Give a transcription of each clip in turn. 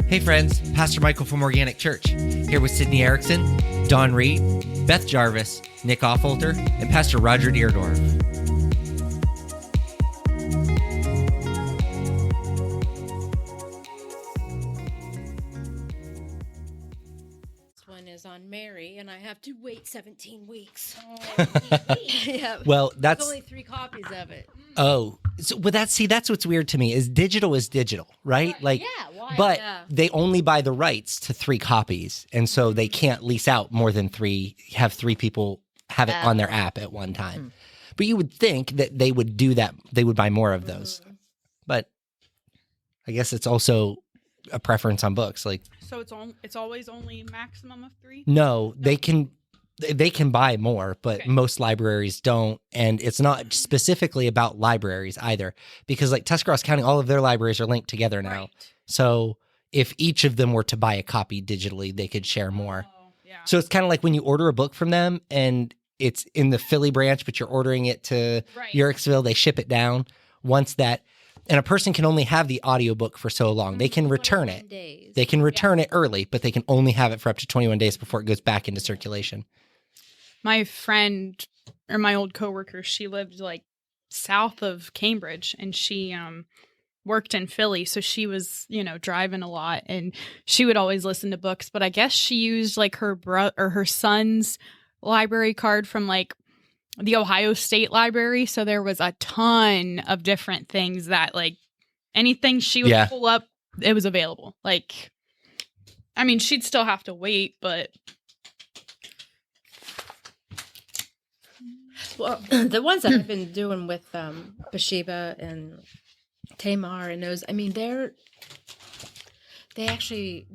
Hey friends, Pastor Michael from Organic Church, here with Sydney Erickson, Don Reed, Beth Jarvis, Nick Offolter, and Pastor Roger Deerdorf. This one is on Mary, and I have to wait 17 weeks. Yeah. Well, that's There's only 3 copies of it. Oh, well, that's what's weird to me is digital, right? Like, yeah, why? But Yeah. they only buy the rights to 3 copies, and so they can't lease out more than 3. Have 3 people have it on their app at one time. But you would think that they would do that; they would buy more of those. But I guess it's also a preference on books. Like, So it's always only maximum of 3? no, they can buy more, but Okay. most libraries don't. And it's not specifically about libraries either, because like Tuscarawas County, all of their libraries are linked together now. Right. So if each of them were to buy a copy digitally, they could share more. Oh, yeah. So it's kind of like when you order a book from them and it's in the Philly branch, but you're ordering it to Right. Yorksville, they ship it down. Once that, and a person can only have the audiobook for so long. They can return 21 it. days. They can return it early, but they can only have it for up to 21 days before it goes back into circulation. My friend or my old coworker, she lived like south of Cambridge, and she worked in Philly, so she was driving a lot, and she would always listen to books. But I guess she used like her son's library card from like the Ohio State Library, so there was a ton of different things that like anything she would pull up, it was available. Like, I mean, she'd still have to wait, but. Well, the ones that I've been doing with Bathsheba and Tamar and those, I mean, they're interesting.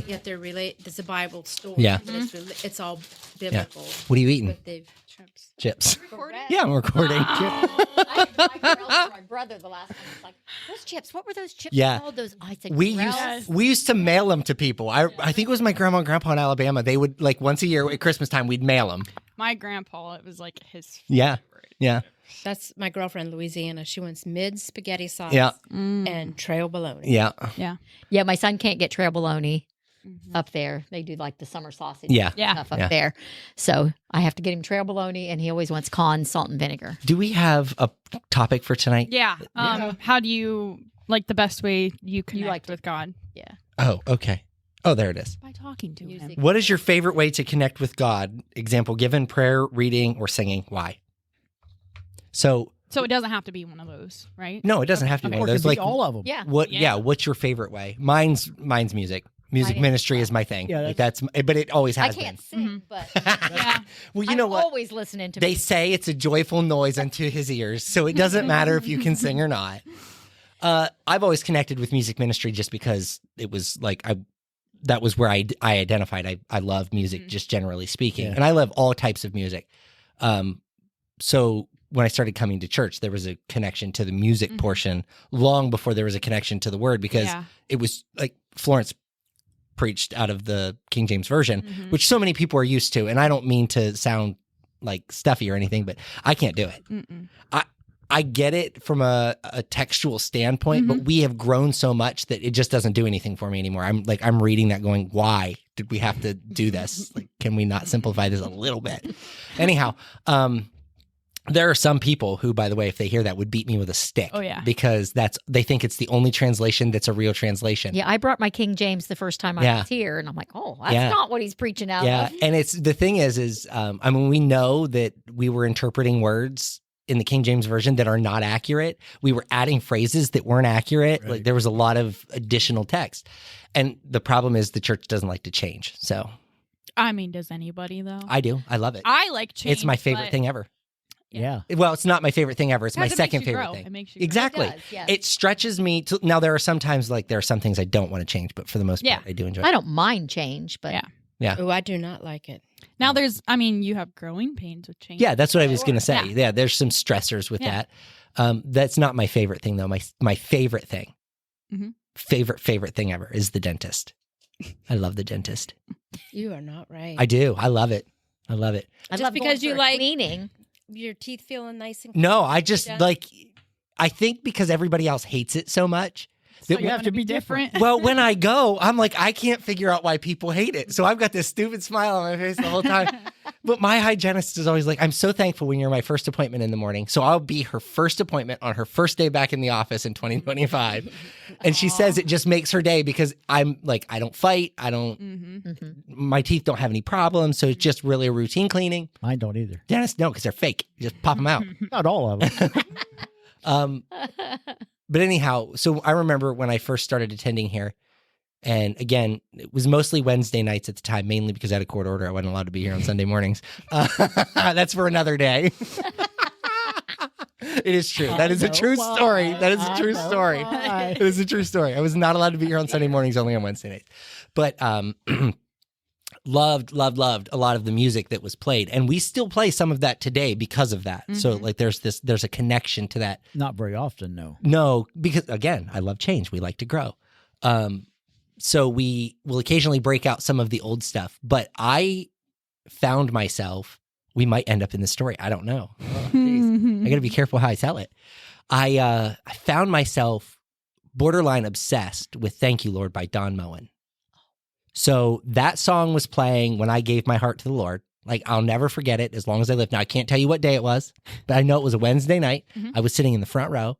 Yet they're It's a Bible story. Yeah. But it's all biblical. What are you eating? But they've Chips. Recording? Yeah, I'm recording. I had my brother the last time. He's like, those chips, what were those chips Yeah. called? Those, I said, We Grells? used to mail them to people. I think it was my grandma and grandpa in Alabama. They would like once a year at Christmas time, we'd mail them. My grandpa, it was like his Yeah. favorite. Yeah. That's my girlfriend, Louisiana. She wants mid spaghetti sauce Yeah. and trail bologna. Yeah. Yeah, my son can't get trail bologna Mm-hmm. up there. They do like the summer sausage Yeah. stuff up Yeah. there. So I have to get him trail bologna, and he always wants con, salt, and vinegar. Do we have a topic for tonight? Yeah. How do you like the best way you connect like to- with God? Yeah. Oh, okay. Oh, there it is. By talking to him. Music. What is your favorite way to connect with God? Example given, prayer, reading, or singing. Why? So, So it doesn't have to be one of those, right? no, it doesn't have to be Or one it of could those. be Like, all of them. Yeah. what's your favorite way? Mine's music. Music Mine is- ministry is my thing. Yeah, Like that's but it always I has can't been. sing, but Yeah. Well, you I'm know what? always listening to They music. say it's a joyful noise unto his ears, so it doesn't matter if you can sing or not. I've always connected with music ministry just because it was like that was where I identified. I love music, just generally speaking, Yeah. and I love all types of music. So when I started coming to church, there was a connection to the music portion long before there was a connection to the word, because Yeah. it was like Florence preached out of the King James Version, which so many people are used to. And I don't mean to sound like stuffy or anything, but I can't do it. Mm-mm. I get it from a textual standpoint, but we have grown so much that it just doesn't do anything for me anymore. I'm reading that going, why did we have to do this? Like, can we not simplify this a little bit? Anyhow, there are some people who, by the way, if they hear that, would beat me with a stick. Oh, yeah. Because they think it's the only translation that's a real translation. Yeah, I brought my King James the first time I Yeah. was here, and I'm like, oh, that's Yeah. not what he's preaching out Yeah, of. and it's the thing is I mean, we know that we were interpreting words in the King James Version that are not accurate. We were adding phrases that weren't accurate. Right. Like there was a lot of additional text, and the problem is the church doesn't like to change. So I mean, does anybody though? I do. I love it. I like change. It's my favorite but thing ever. Yeah. Well, it's not my favorite thing ever. It's my because it makes second you favorite grow. thing. It makes you grow. Exactly. It does, yes. It stretches me to now. There are sometimes like there are some things I don't want to change, but for the most part, Yeah. I do enjoy. I don't mind change, but Yeah. Oh, I do not like it. Now you have growing pains with change. Yeah, that's what I was going to say. Yeah. Yeah, there's some stressors with Yeah. that. That's not my favorite thing, though. My favorite thing, Mhm. favorite thing ever is the dentist. I love the dentist. You are not right. I do. I love it. I love it. I Just love because going you for a like- cleaning. Your teeth feeling nice and No, I just Yeah. like, I think because everybody else hates it so much, So you have to be different. Well, when I go, I'm like, I can't figure out why people hate it. So I've got this stupid smile on my face the whole time. But my hygienist is always like, I'm so thankful when you're my first appointment in the morning. So I'll be her first appointment on her first day back in the office in 2025. And she says it just makes her day because I'm like, I don't fight. I don't, my teeth don't have any problems. So it's just really a routine cleaning. Mine don't either. Dentists, no, because they're fake. You just pop them out. Not all of them. But anyhow, so I remember when I first started attending here, and again, it was mostly Wednesday nights at the time, mainly because I had a court order. I wasn't allowed to be here on Sunday mornings. That's for another day. It is true. That is a true story. That is a true story. It is a true story. I was not allowed to be here on Sunday mornings, only on Wednesday nights. But loved a lot of the music that was played. And we still play some of that today because of that. So like there's a connection to that. Not very often, no. No, because again, I love change. We like to grow. So we will occasionally break out some of the old stuff, but I found myself, we might end up in the story. I don't know. Oh, I got to be careful how I tell it. I found myself borderline obsessed with Thank You, Lord by Don Moen. So that song was playing when I gave my heart to the Lord. Like, I'll never forget it as long as I live. Now, I can't tell you what day it was, but I know it was a Wednesday night. I was sitting in the front row.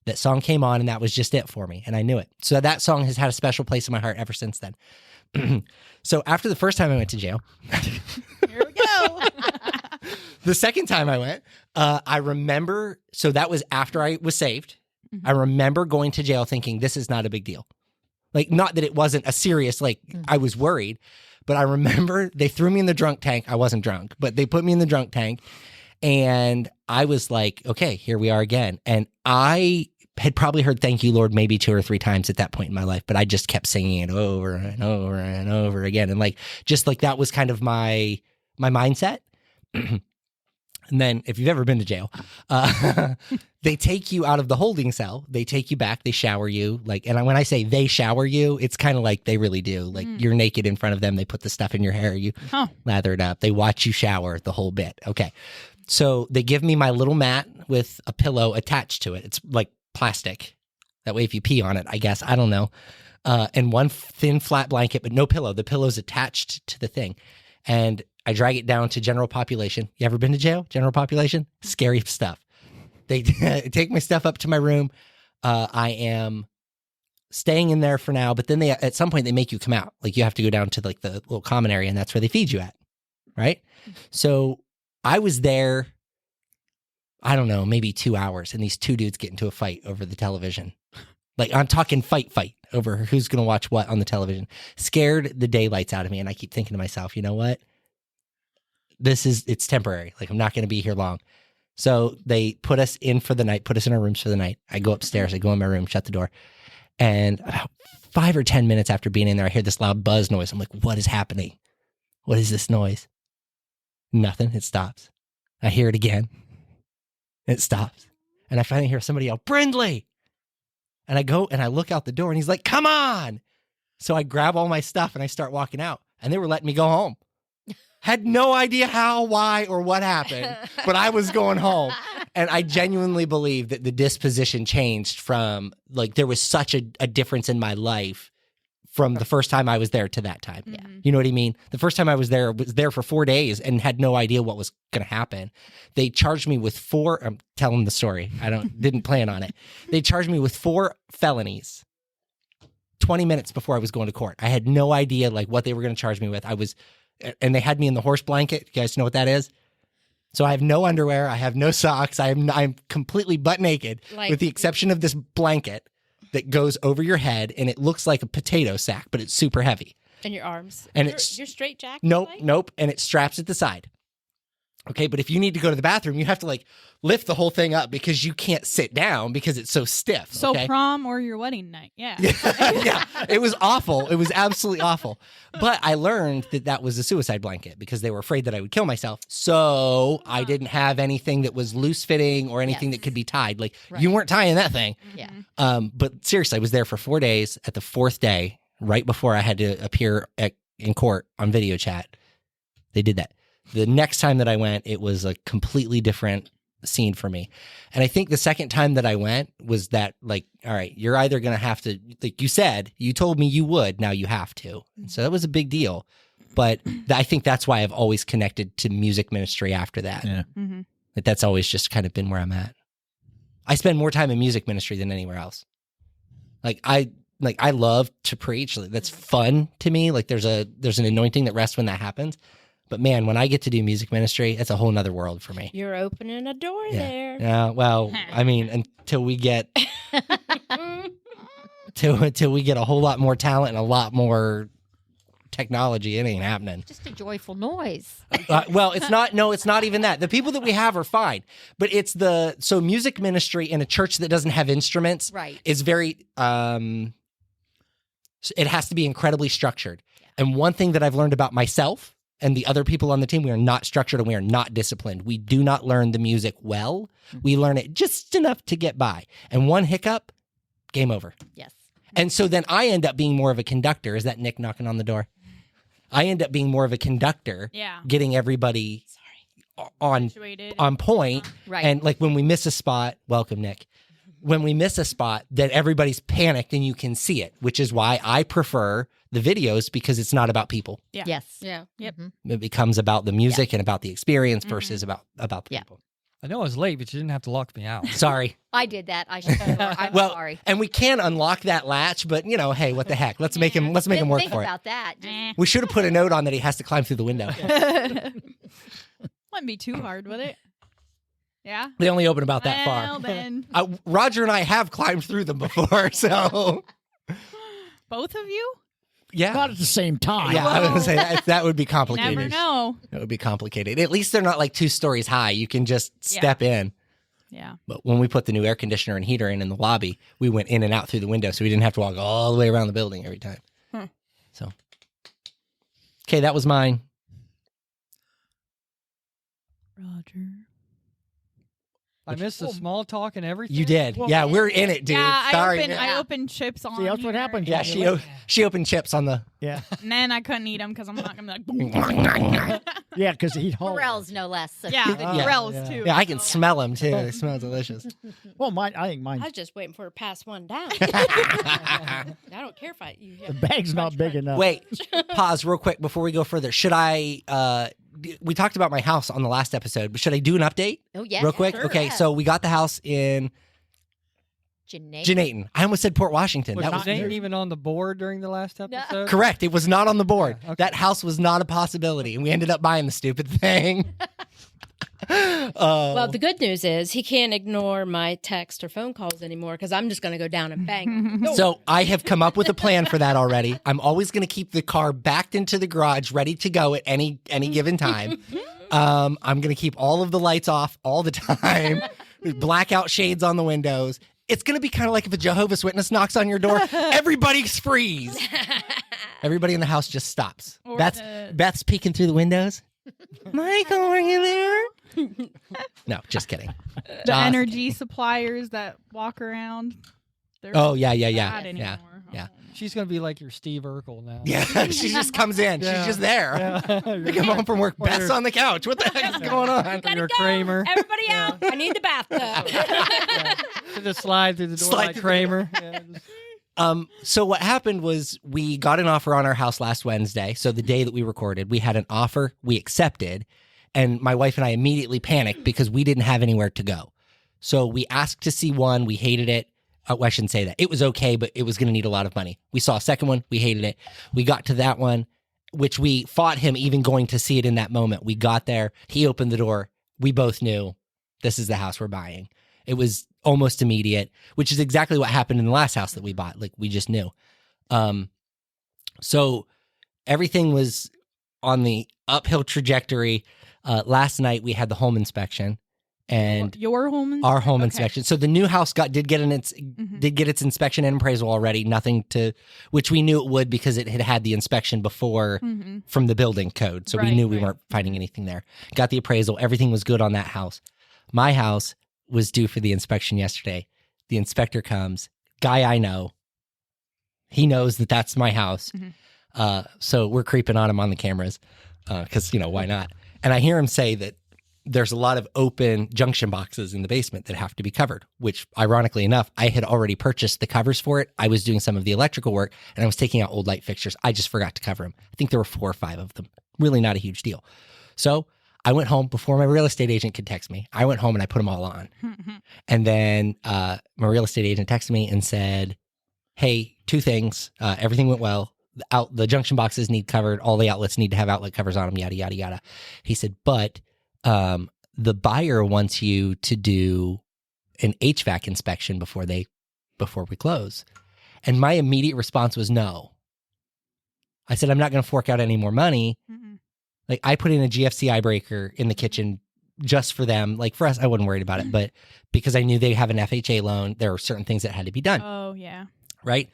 That song came on, and that was just it for me, and I knew it. So that song has had a special place in my heart ever since then. So after the first time I went to jail. Here we go. The second time I went, I remember, so that was after I was saved. I remember going to jail thinking, this is not a big deal. Like, not that it wasn't a serious, like, I was worried, but I remember they threw me in the drunk tank. I wasn't drunk, but they put me in the drunk tank, and I was like, okay, here we are again. And I had probably heard Thank You, Lord, maybe 2 or 3 times at that point in my life, but I just kept singing it over and over and over again. And like, just like that was kind of my mindset. And then if you've ever been to jail, they take you out of the holding cell. They take you back. They shower you. Like, and when I say they shower you, it's kind of like they really do. Like you're naked in front of them. They put the stuff in your hair. You lather it up. They watch you shower the whole bit. Okay. So they give me my little mat with a pillow attached to it. It's like plastic. That way if you pee on it, I guess, I don't know. And one thin flat blanket, but no pillow. The pillow's attached to the thing. And I drag it down to general population. You ever been to jail? General population? Scary stuff. They take my stuff up to my room. I am staying in there for now, but then at some point they make you come out. Like you have to go down to like the little common area, and that's where they feed you at. Right? So I was there, I don't know, maybe 2 hours, and these 2 dudes get into a fight over the television. Like I'm talking fight over who's going to watch what on the television. Scared the daylights out of me. And I keep thinking to myself, you know what? It's temporary. Like I'm not going to be here long. So they put us in for the night, put us in our rooms for the night. I go upstairs, I go in my room, shut the door. And about 5 or 10 minutes after being in there, I hear this loud buzz noise. I'm like, what is happening? What is this noise? Nothing. It stops. I hear it again. It stops. And I finally hear somebody yell, Brindley. And I go and I look out the door, and he's like, come on. So I grab all my stuff and I start walking out, and they were letting me go home. Had no idea how, why, or what happened, but I was going home. And I genuinely believe that the disposition changed from, like, there was such a difference in my life from the first time I was there to that time. Yeah. You know what I mean? The first time I was there for 4 days and had no idea what was going to happen. They charged me with 4, I'm telling the story. Didn't plan on it. They charged me with 4 felonies 20 minutes before I was going to court. I had no idea like what they were going to charge me with. And they had me in the horse blanket. You guys know what that is? So I have no underwear. I have no socks. I'm completely butt naked with the exception of this blanket that goes over your head, and it looks like a potato sack, but it's super heavy. And your arms. And you're straight jacket? Nope. And it straps at the side. Okay, but if you need to go to the bathroom, you have to like lift the whole thing up because you can't sit down because it's so stiff. So okay? prom or your wedding night. Yeah. Yeah. It was awful. It was absolutely awful. But I learned that was a suicide blanket because they were afraid that I would kill myself. So I didn't have anything that was loose fitting or anything that could be tied. Like you weren't tying that thing. Yeah. But seriously, I was there for 4 days. At the 4th day, right before I had to appear in court on video chat, they did that. The next time that I went, it was a completely different scene for me. And I think the second time that I went was that, like, all right, you're either going to have to, like you said, you told me you would, now you have to. And so that was a big deal. But I think that's why I've always connected to music ministry after that. Yeah. Mm-hmm. That's always just kind of been where I'm at. I spend more time in music ministry than anywhere else. I love to preach. That's fun to me. Like there's an anointing that rests when that happens. But man, when I get to do music ministry, it's a whole nother world for me. You're opening a door there. Yeah. Well, I mean, until we get till we get a whole lot more talent and a lot more technology, it ain't happening. Just a joyful noise. Well, it's not. No, it's not even that. The people that we have are fine, but it's so music ministry in a church that doesn't have instruments, Right. is very. It has to be incredibly structured. And one thing that I've learned about myself and the other people on the team, we are not structured and we are not disciplined. We do not learn the music well. We learn it just enough to get by. And one hiccup, game over. Yes. And so then I end up being more of a conductor. Is that Nick knocking on the door? I end up being more of a conductor, Yeah. getting everybody on Situated. point. Right. And like when we miss a spot, welcome, Nick. When we miss a spot, then everybody's panicked and you can see it, which is why I prefer the videos, because it's not about people. Yeah. Yes. Yeah. Yep. It becomes about the music and about the experience versus about the Yeah. people. I know I was late, but you didn't have to lock me out. Sorry. I did that. I should. I'm Well, sorry. and we can unlock that latch, but hey, what the heck? Let's make him Didn't work think for it. about that. Just- We should have put a note on that he has to climb through the window. Wouldn't be too hard with it. Yeah. They only open about that Well, far. then. Roger and I have climbed through them before, so Both of you? yeah. Not at the same time. Yeah, I was gonna say that would be complicated. Never know. It would be complicated. At least they're not like 2 stories high. You can just step in. Yeah. But when we put the new air conditioner and heater in the lobby, we went in and out through the window, so we didn't have to walk all the way around the building every time. So, okay, that was mine. Roger. I missed the small talk and everything. You did. Well, yeah, we're in it, dude. Yeah, Sorry. I opened chips on. See, that's what here. happens. Yeah, she opened chips on the. Yeah. And then I couldn't eat them because I'm not gonna be like. Yeah, because he'd hold. Morels, no less. Yeah, the Yeah. Morels Yeah. too. Yeah, I can smell them too. They smell delicious. Well, I think mine. I was just waiting for her to pass one down. I don't care if The bag's not big enough. Wait, pause real quick before we go further. Should I? We talked about my house on the last episode, but should I do an update Oh, yeah. real quick? Sure. Okay, Yeah. so we got the house in Janayton. I almost said Port Washington. Was That was Nate even on the board during the last episode? correct. It was not on the board. Yeah, okay. That house was not a possibility, and we ended up buying the stupid thing. Well, the good news is he can't ignore my text or phone calls anymore because I'm just going to go down and bang. So I have come up with a plan for that already. I'm always going to keep the car backed into the garage, ready to go at any given time. I'm going to keep all of the lights off all the time, blackout shades on the windows. It's going to be kind of like if a Jehovah's Witness knocks on your door, everybody freeze. Everybody in the house just stops. Or Beth's peeking through the windows. Michael, are you there? No, just kidding. The energy suppliers that walk around. They're Oh, yeah. not anymore. yeah. She's going to be like your Steve Urkel now. Yeah, she just comes in. Yeah. She's just there. Yeah. You come home from work. Or Beth's you're- on the couch. What the heck is going on? Or your Kramer. Everybody out. I need the bathtub. Just slide through the door Slide like through the Kramer. Yeah, just- So what happened was we got an offer on our house last Wednesday. So the day that we recorded, we had an offer. We accepted. And my wife and I immediately panicked because we didn't have anywhere to go. So we asked to see one. We hated it. Well, I shouldn't say that. It was okay, but it was going to need a lot of money. We saw a second one. We hated it. We got to that one, which we fought him even going to see it in that moment. We got there. He opened the door. We both knew this is the house we're buying. It was almost immediate, which is exactly what happened in the last house that we bought. Like, we just knew. So everything was on the uphill trajectory. Last night we had the home inspection and your home. our home Okay. inspection. So the new house did get its inspection and appraisal already. Nothing to which we knew it would because it had had the inspection before from the building code. So we Right, knew we right. weren't finding anything there. Got the appraisal. Everything was good on that house. My house was due for the inspection yesterday. The inspector comes. Guy I know. He knows that that's my house. So we're creeping on him on the cameras because, why not? And I hear him say that there's a lot of open junction boxes in the basement that have to be covered, which ironically enough, I had already purchased the covers for it. I was doing some of the electrical work and I was taking out old light fixtures. I just forgot to cover them. I think there were 4 or 5 of them. Really not a huge deal. So I went home before my real estate agent could text me. I went home and I put them all on. And then my real estate agent texted me and said, hey, 2 things. Everything went well. The junction boxes need covered. All the outlets need to have outlet covers on them, yada, yada, yada. He said, but the buyer wants you to do an HVAC inspection before we close. And my immediate response was no. I said, I'm not going to fork out any more money. Like, I put in a GFCI breaker in the kitchen just for them. Like, for us, I wasn't worried about it, but because I knew they have an FHA loan, there were certain things that had to be done. Oh, yeah. Right?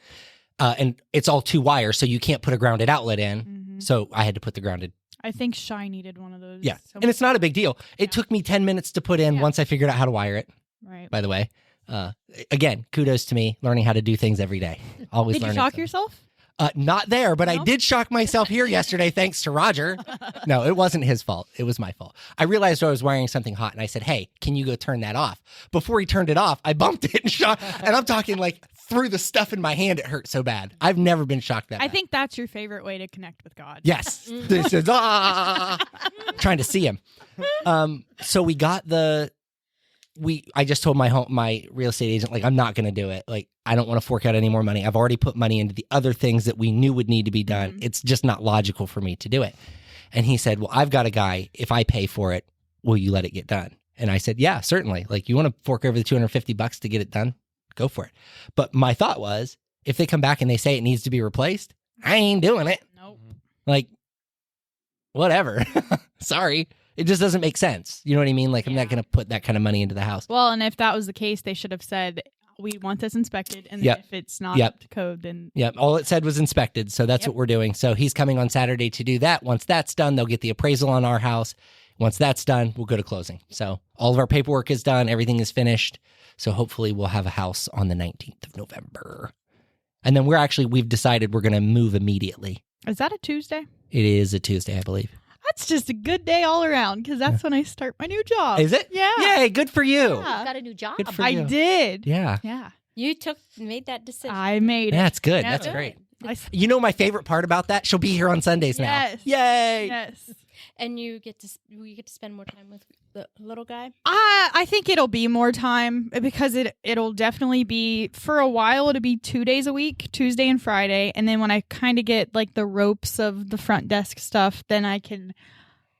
And it's all 2 wires, so you can't put a grounded outlet in. So I had to put the grounded. I think Shy needed one of those. Yeah. And it's not a big deal. It took me 10 minutes to put in once I figured out how to wire it. Right. By the way. Again, kudos to me, learning how to do things every day. Always Did you learning shock something. yourself? Not there, but No? I did shock myself here yesterday thanks to Roger. No, it wasn't his fault. It was my fault. I realized I was wiring something hot and I said, hey, can you go turn that off? Before he turned it off, I bumped it and shocked. And I'm talking like through the stuff in my hand. It hurt so bad. I've never been shocked that bad. I think that's your favorite way to connect with God. Yes. This is trying to see him. So we got I just told my real estate agent, like, I'm not going to do it. Like, I don't want to fork out any more money. I've already put money into the other things that we knew would need to be done. It's just not logical for me to do it. And he said, well, I've got a guy. If I pay for it, will you let it get done? And I said, yeah, certainly. Like, you want to fork over the $250 to get it done? Go for it. But my thought was, if they come back and they say it needs to be replaced, I ain't doing it. Nope. Like, whatever. Sorry. It just doesn't make sense. You know what I mean? Like, I'm not going to put that kind of money into the house. Well, and if that was the case, they should have said, we want this inspected. And then if it's not up to code, then... Yep. All it said was inspected. So that's what we're doing. So he's coming on Saturday to do that. Once that's done, they'll get the appraisal on our house. Once that's done, we'll go to closing. So all of our paperwork is done. Everything is finished. So hopefully we'll have a house on the 19th of November. And then we've decided we're going to move immediately. Is that a Tuesday? It is a Tuesday, I believe. That's just a good day all around because that's when I start my new job. Is it? Yeah. Yay, good for you. Yeah. You got a new job. Good for I you. did. Yeah. Yeah. You made that decision. I made it. That's good. Yeah, That's good. great. I, You know my favorite part about that? She'll be here on Sundays now. Yes. Yay. yes. And you get to spend more time with the little guy. I think it'll be more time because it'll definitely be, for a while, it'll be 2 days a week, Tuesday and Friday. And then when I kind of get like the ropes of the front desk stuff, then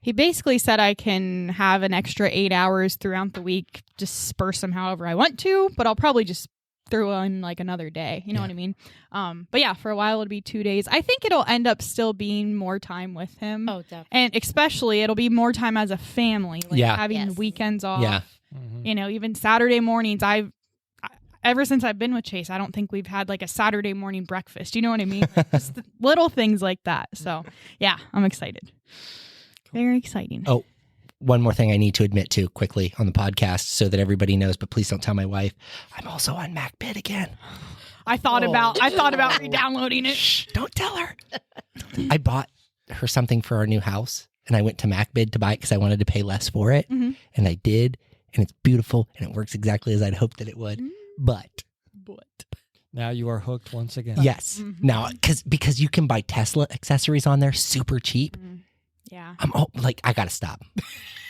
he basically said I can have an extra 8 hours throughout the week, just disperse them however I want to, but I'll probably just throw in like another day. You know what I mean? But yeah, for a while it'll be 2 days. I think it'll end up still being more time with him. Oh, definitely. And especially it'll be more time as a family, like having Yes. weekends off. Yeah. You know, even Saturday mornings, ever since I've been with Chase, I don't think we've had like a Saturday morning breakfast. You know what I mean? Like, just little things like that. So yeah, I'm excited. Very exciting. Oh, one more thing I need to admit to quickly on the podcast so that everybody knows, but please don't tell my wife. I'm also on MacBid again. I thought about re-downloading it. Shh, don't tell her. I bought her something for our new house and I went to MacBid to buy it because I wanted to pay less for it. Mhm. And I did. And it's beautiful and it works exactly as I'd hoped that it would. But Now you are hooked once again. yes, now because you can buy Tesla accessories on there super cheap. Yeah. I got to stop.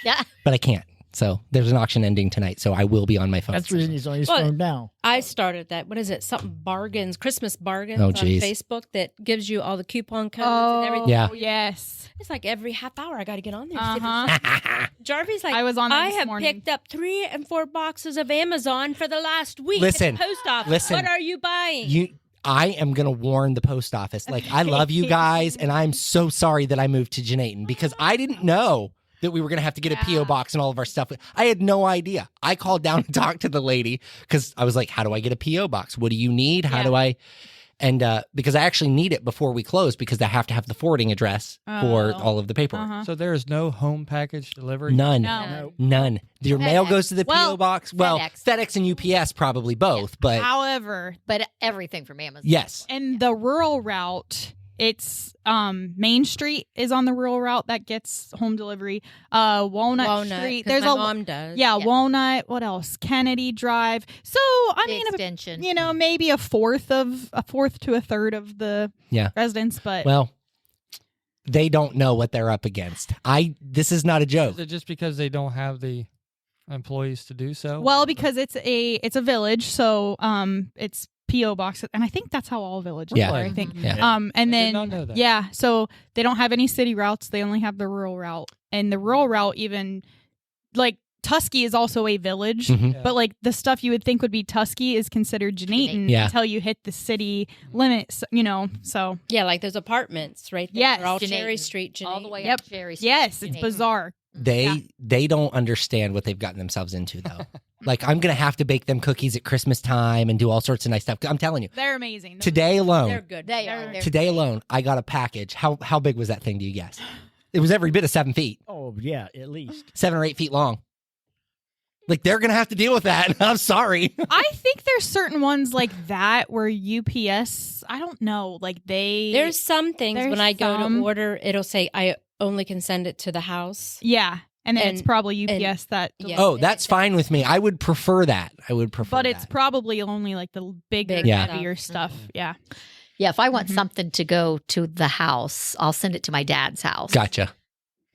Yeah. But I can't. So there's an auction ending tonight. So I will be on my phone. That's the reason he's on his Well, phone now. I started that. What is it? Something bargains, Christmas bargains Oh, on geez. Facebook that gives you all the coupon codes and everything. Yeah. Yes. It's like every half hour I got to get on there. Uh-huh. Jarvis, like, I was on there I this have morning. picked up 3 and 4 boxes of Amazon for the last week Listen, at the post office. listen. What are you buying? I am going to warn the post office. Like, I love you guys, and I'm so sorry that I moved to Janaten because I didn't know that we were going to have to get a P.O. box and all of our stuff. I had no idea. I called down and talked to the lady because I was like, how do I get a P.O. box? What do you need? How do I? And because I actually need it before we close because I have to have the forwarding address for all of the paperwork. So there is no home package delivery? None. No. None. Your mail FedEx. goes to the Well, P.O. box. Well, FedEx. FedEx and UPS probably both, but However, But everything from Amazon. yes. and the rural route It's Main Street is on the rural route that gets home delivery. Walnut Street. 'cause There's my mom does. Yeah, Walnut. What else? Kennedy Drive. So I The mean, extension. maybe a fourth to a third of the residents, but Well, they don't know what they're up against. This is not a joke. Is it just because they don't have the employees to do so? well, because it's a village, so it's PO box, and I think that's how all villages Yeah. are. I think. Yeah. And I then did not know that. yeah, so they don't have any city routes; they only have the rural route, and the rural route even like Tusky is also a village, Mhm. but like the stuff you would think would be Tusky is considered Janitan Yeah. until you hit the city limits, so Yeah, like those apartments right there. Yes. They're all Janine. Cherry Street. All the way Yep. up Cherry Street. yes, it's Janine. bizarre. They don't understand what they've gotten themselves into, though. Like, I'm going to have to bake them cookies at Christmas time and do all sorts of nice stuff. I'm telling you, They're amazing. today They're alone, good. They are. They're today great. alone, I got a package. How big was that thing, do you guess? It was every bit of 7 feet, Oh yeah, at least. 7 or 8 feet long. Like, they're going to have to deal with that. I'm sorry. I think there's certain ones like that where UPS, I don't know, like There's some things There's when I go some. to order, it'll say I only can send it to the house. yeah, and then it's And- probably UPS that, Yeah. Oh, that's fine with me. I would prefer that. but it's probably only like the bigger, Big Yeah. heavier stuff. Yeah, Yeah, if I want Mhm. something to go to the house, I'll send it to my dad's house. Gotcha.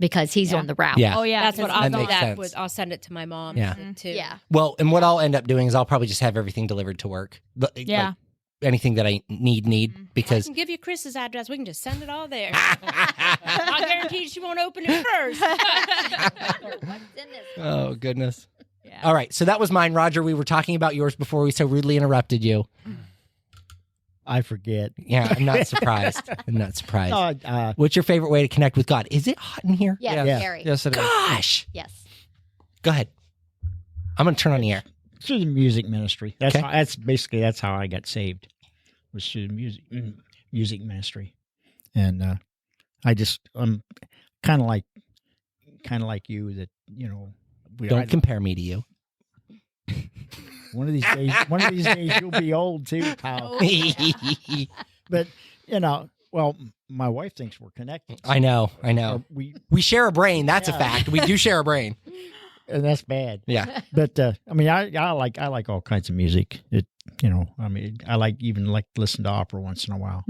Because he's Yeah. on the route. Yeah. oh yeah, That's what 'cause I'll That do. makes That sense. with I'll send it to my mom. Yeah. Too. Yeah. Well, and what I'll end up doing is I'll probably just have everything delivered to work. Yeah. Like, anything that I need I because can give you Chris's address. We can just send it all there. I guarantee she won't open it first. What's in this? oh goodness. Yeah. All right, so that was mine, Roger. We were talking about yours before we so rudely interrupted you. I forget. Yeah, I'm not surprised. I'm not surprised. Oh, What's your favorite way to connect with God? Is it hot in here? Yes, Yeah. Gary. Yes, it is. Gosh. Yes. Go ahead. I'm gonna turn on the air. through the music ministry. That's Okay. that's how I got saved. Was through the music ministry, and I'm kind of like you that Don't compare me to you. one of these days you'll be old too, pal. But well, my wife thinks we're connected. I know. Or We share a brain. That's a Yeah. fact. We do share a brain. and that's bad. Yeah. But I like all kinds of music. I like listen to opera once in a while.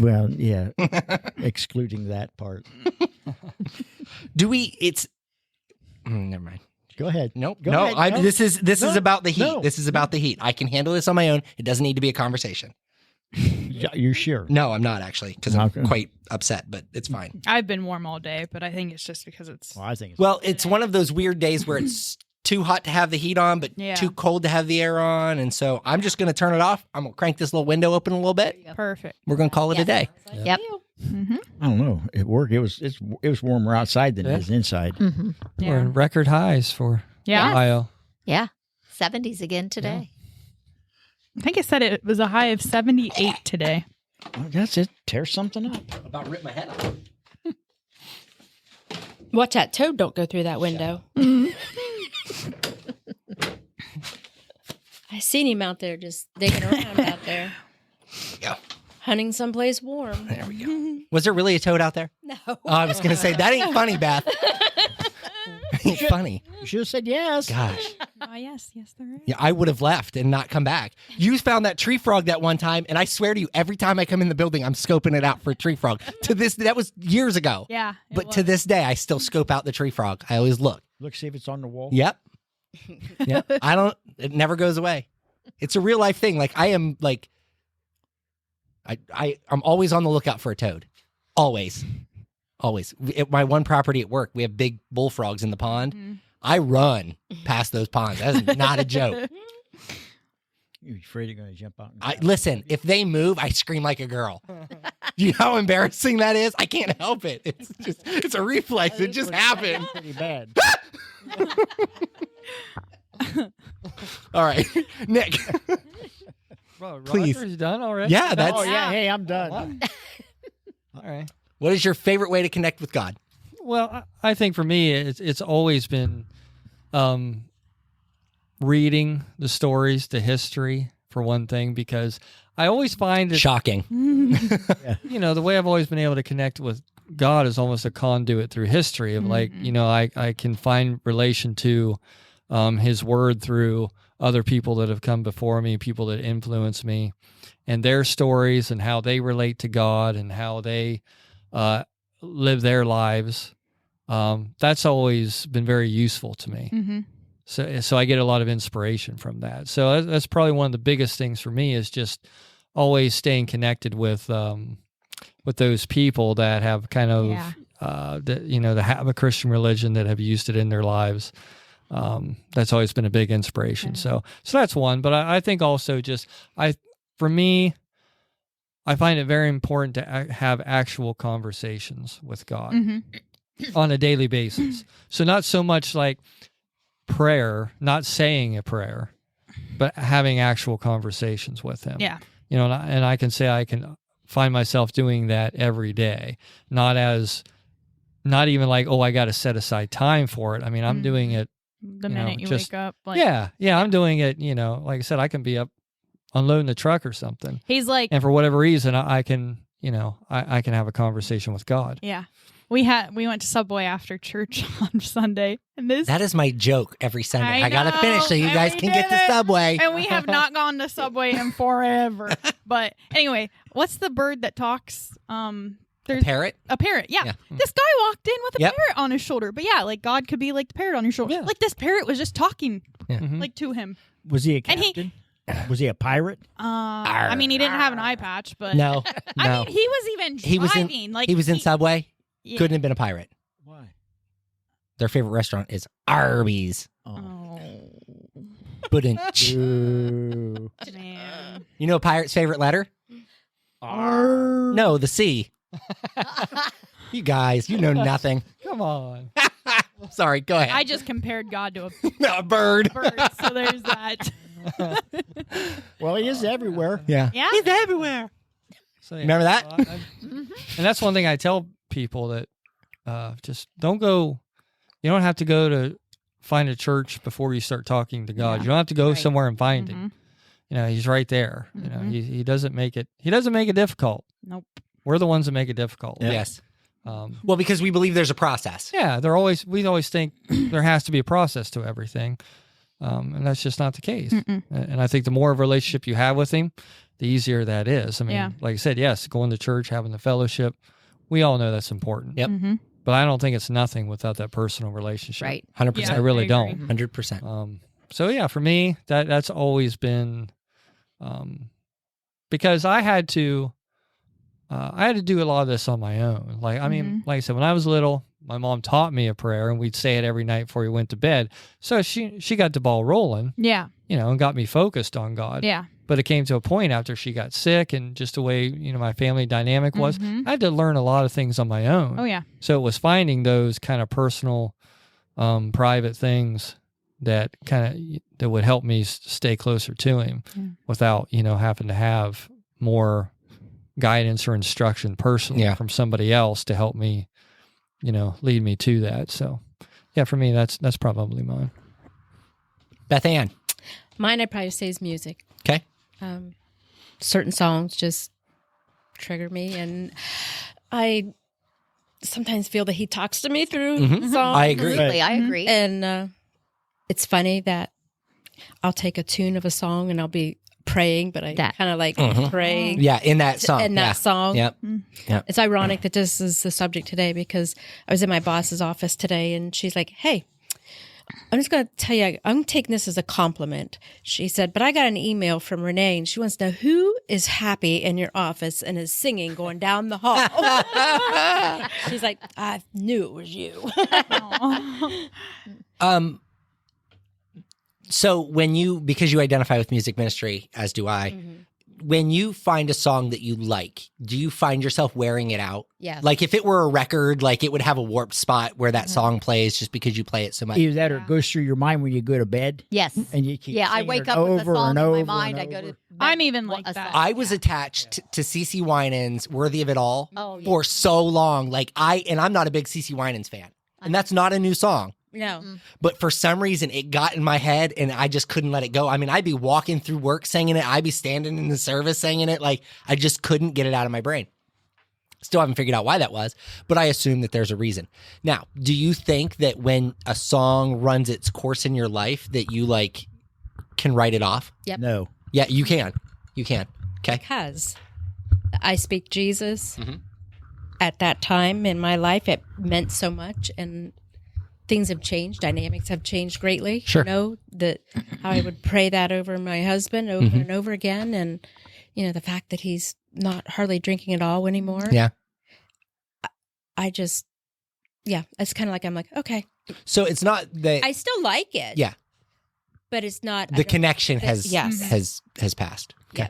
Well, yeah, excluding that part. Do we? It's. Never mind. Go ahead. Nope. Go no. ahead. No. This is No. about the heat. No. This is about the heat. I can handle this on my own. It doesn't need to be a conversation. You're sure? No, I'm not actually because I'm Okay. quite upset. But it's fine. I've been warm all day, but I think it's just because it's Well, I think it's Well, it's one of those weird days where it's too hot to have the heat on, but Yeah. too cold to have the air on, and so I'm just going to turn it off. I'm going to crank this little window open a little bit. perfect. We're going to call it a day. Yep. Mm-hmm. I don't know. It worked. It was warmer outside than Yeah. it is inside. Mm-hmm. We're Yeah. in record highs for Yeah. Ohio. Yeah. 70s again today. I think it said it was a high of 78 today. Well, that's it. Tear something up. About rip my head off. Watch that toad don't go through that window. I seen him out there just digging around out there. Yeah. Hunting someplace warm. There we go. Was there really a toad out there? No. Oh, I was going to say that ain't funny, Beth. Ain't funny. You should have said yes. Gosh. Oh, yes, there is. Yeah, I would have left and not come back. You found that tree frog that one time, and I swear to you, every time I come in the building, I'm scoping it out for a tree frog. That was years ago. Yeah. it But was. to this day, I still scope out the tree frog. I always look. Look, see if it's on the wall. Yep. Yep. It never goes away. It's a real life thing. Like I am like, I'm always on the lookout for a toad. Always. Always. At my one property at work, we have big bullfrogs in the pond. Mhm. I run past those ponds. That is not a joke. You're afraid you're going to jump out. And Listen, if they move, I scream like a girl. Do you know how embarrassing that is? I can't help it. It's a reflex. It just happened. Pretty bad. All right, Nick. Bro, Please. Roger's done already? Yeah, that's. Oh yeah. Hey, I'm done. All right. What is your favorite way to connect with God? Well, I think for me, it's always been reading the stories, the history for one thing, because I always find that, Shocking. the way I've always been able to connect with God is almost a conduit through history of I can find relation to his word through other people that have come before me, people that influence me, and their stories and how they relate to God and how they live their lives. That's always been very useful to me. Mm-hmm. So I get a lot of inspiration from that. So that's probably one of the biggest things for me, is just always staying connected with those people that have kind of that have a Christian religion, that have used it in their lives. That's always been a big inspiration. So that's one. But I think also for me, I find it very important to have actual conversations with God on a daily basis. So not so much like prayer, not saying a prayer, but having actual conversations with him. Yeah. And I can say I can find myself doing that every day, not even like, I got to set aside time for it. I mean, I'm doing it the minute you wake up. I'm doing it, like I said, I can be up unloading the truck or something. He's like, and for whatever reason, I can, I can have a conversation with God. Yeah. We went to Subway after church on Sunday, and that is my joke every Sunday. I gotta know, finish so you guys can get to Subway. And we have not gone to Subway in forever. But anyway, what's the bird that talks? A parrot? A parrot, yeah. This guy walked in with a parrot on his shoulder. But yeah, like God could be like the parrot on your shoulder. Yeah. Like this parrot was just talking Mm-hmm. like to him. Was he a captain? Was he a pirate? I mean, he didn't have an eye patch, but No. I mean, he was even driving. He was in Subway. Yeah. Couldn't have been a pirate. Why? Their favorite restaurant is Arby's. Oh, Ooh. man. You know a pirate's favorite letter? Arr. No, the C. You guys, you know nothing. Come on. Sorry, go ahead. I just compared God to A bird. a bird, so there's that. Well, he is everywhere. Yeah. Yeah? He's everywhere. So, yeah, Remember that? and that's one thing I tell people, that just don't go. You don't have to go to find a church before you start talking to God. Yeah. You don't have to go Right. somewhere and find him. He's right there. He doesn't make it. He doesn't make it difficult. Nope. We're the ones that make it difficult. Yeah. Yes. Well, because we believe there's a process. Yeah, we always think there has to be a process to everything, and that's just not the case. And I think the more of a relationship you have with him, the easier that is. I mean, like I said, yes, going to church, having the fellowship, we all know that's important. Yep. But I don't think it's nothing without that personal relationship. Right. 100%. I really I agree. don't. 100%. So yeah, for me, that's always been, because I had to do a lot of this on my own. Like, I mean, like I said, when I was little, my mom taught me a prayer, and we'd say it every night before we went to bed. So she got the ball rolling, Yeah. and got me focused on God. Yeah. But it came to a point after she got sick, and just the way, my family dynamic was, I had to learn a lot of things on my own. Oh, yeah. So it was finding those kind of personal, private things that that would help me stay closer to him without, having to have more guidance or instruction personally from somebody else to help me, lead me to that. So yeah, for me, that's probably mine. Beth Ann. Mine, I'd probably say, is music. Okay. Certain songs just trigger me, and I sometimes feel that he talks to me through songs. I agree. Absolutely, I agree. And it's funny that I'll take a tune of a song and I'll be praying, but I kind of like praying. Yeah, in that song. In that song. Yep. Yep. It's ironic that this is the subject today, because I was in my boss's office today, and she's like, "Hey, I'm just going to tell you, I'm taking this as a compliment." She said, "But I got an email from Renee, and she wants to know who is happy in your office and is singing going down the hall." She's like, "I knew it was you." So because you identify with music ministry, as do I, when you find a song that you like, do you find yourself wearing it out? Yes. Like if it were a record, like it would have a warped spot where that song plays just because you play it so much. Either that or it goes through your mind when you go to bed. Yes. And you keep Yeah, I singing wake it up with a over song and in over my and mind. I over. go to bed. I'm even like a that. song. I was attached to CeCe Winans' Worthy of It All Oh, yeah. for so long. I'm not a big CeCe Winans fan. And that's not a new song. No. But for some reason, it got in my head and I just couldn't let it go. I mean, I'd be walking through work singing it. I'd be standing in the service singing it. Like, I just couldn't get it out of my brain. Still haven't figured out why that was, but I assume that there's a reason. Now, do you think that when a song runs its course in your life that you like can write it off? Yep. No. Yeah, you can. You can. Okay. Because I speak Jesus. Mhm. At that time in my life, it meant so much, and things have changed. Dynamics have changed greatly. Sure. You know, that how I would pray that over my husband over and over again. And, you know, the fact that he's not hardly drinking at all anymore. Yeah. I just, it's kind of like, I'm like, okay. So it's not that I still like it. Yeah. But it's not. the connection has yes. has passed. Okay. Yeah.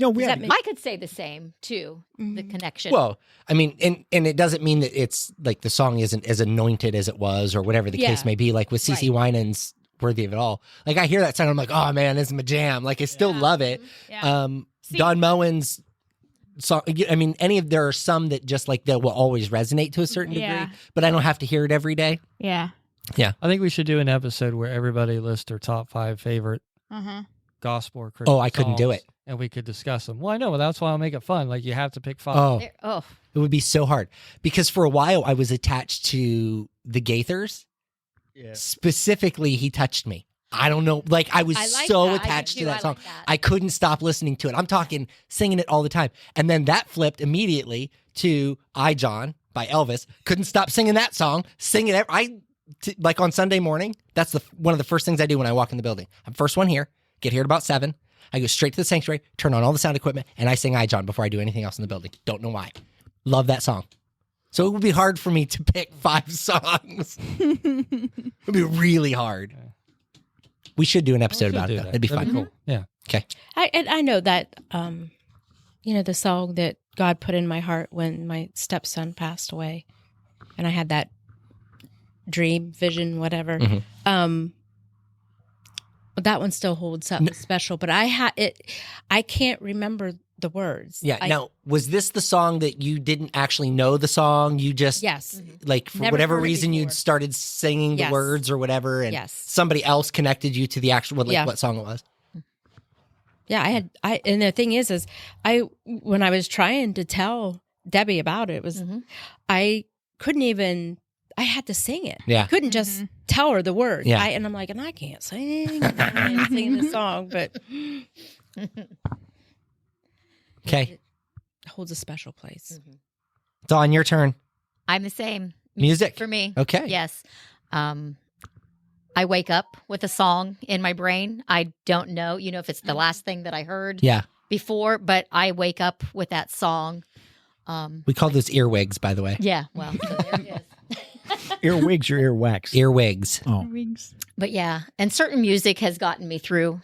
No, we Does have, that make- I could say the same too. The connection. Well, I mean, and it doesn't mean that it's like the song isn't as anointed as it was or whatever the case may be. Like with CeCe Winans, Worthy of It All. Like I hear that song, I'm like, oh man, this is my jam. Like I still love it. Yeah. Don Moen's song. I mean, there are some that just like that will always resonate to a certain degree, but I don't have to hear it every day. Yeah. Yeah. I think we should do an episode where everybody lists their top 5 favorite gospel or Christian I couldn't do songs, it. and we could discuss them. Well, I know, but that's why I'll make it fun. Like you have to pick 5. Oh, it would be so hard because for a while I was attached to the Gaithers. yeah. Specifically, He Touched Me. I don't know. Like I was I like so that. attached I to do. that I song. like that. I couldn't stop listening to it. I'm talking singing it all the time. And then that flipped immediately to I, John by Elvis. Couldn't stop singing that song. Sing it. Like on Sunday morning, that's one of the first things I do when I walk in the building. I'm first one here, get here at about 7. I go straight to the sanctuary, turn on all the sound equipment, and I sing I, John before I do anything else in the building. Don't know why. Love that song. So it would be hard for me to pick 5 songs. It would be really hard. We should do an episode about it, though. It'd be fun. Cool. Yeah. Okay. I know that, you know, the song that God put in my heart when my stepson passed away, and I had that dream, vision, whatever. That one still holds something special, but I can't remember the words. Yeah. Now, was this the song that you didn't actually know the song? You just, Yes. like, for Never whatever heard it reason, you'd before. started singing the Yes. words or whatever, and Yes. somebody else connected you to the actual, like, Yeah. what song it was? Yeah, and the thing is when I was trying to tell Debbie about it, I couldn't even, I had to sing it. Yeah. I couldn't just tell her the words. Yeah. And I'm like, and I can't sing. I'm singing the song, but Okay. it holds a special place. Dawn, your turn. I'm the same. Music. For me. Okay. Yes. I wake up with a song in my brain. I don't know, if it's the last thing that I heard Yeah. before, but I wake up with that song. We call those earwigs, by the way. Yeah, well, so there it is. Earwigs or earwax? Earwigs. Oh, But yeah, and certain music has gotten me through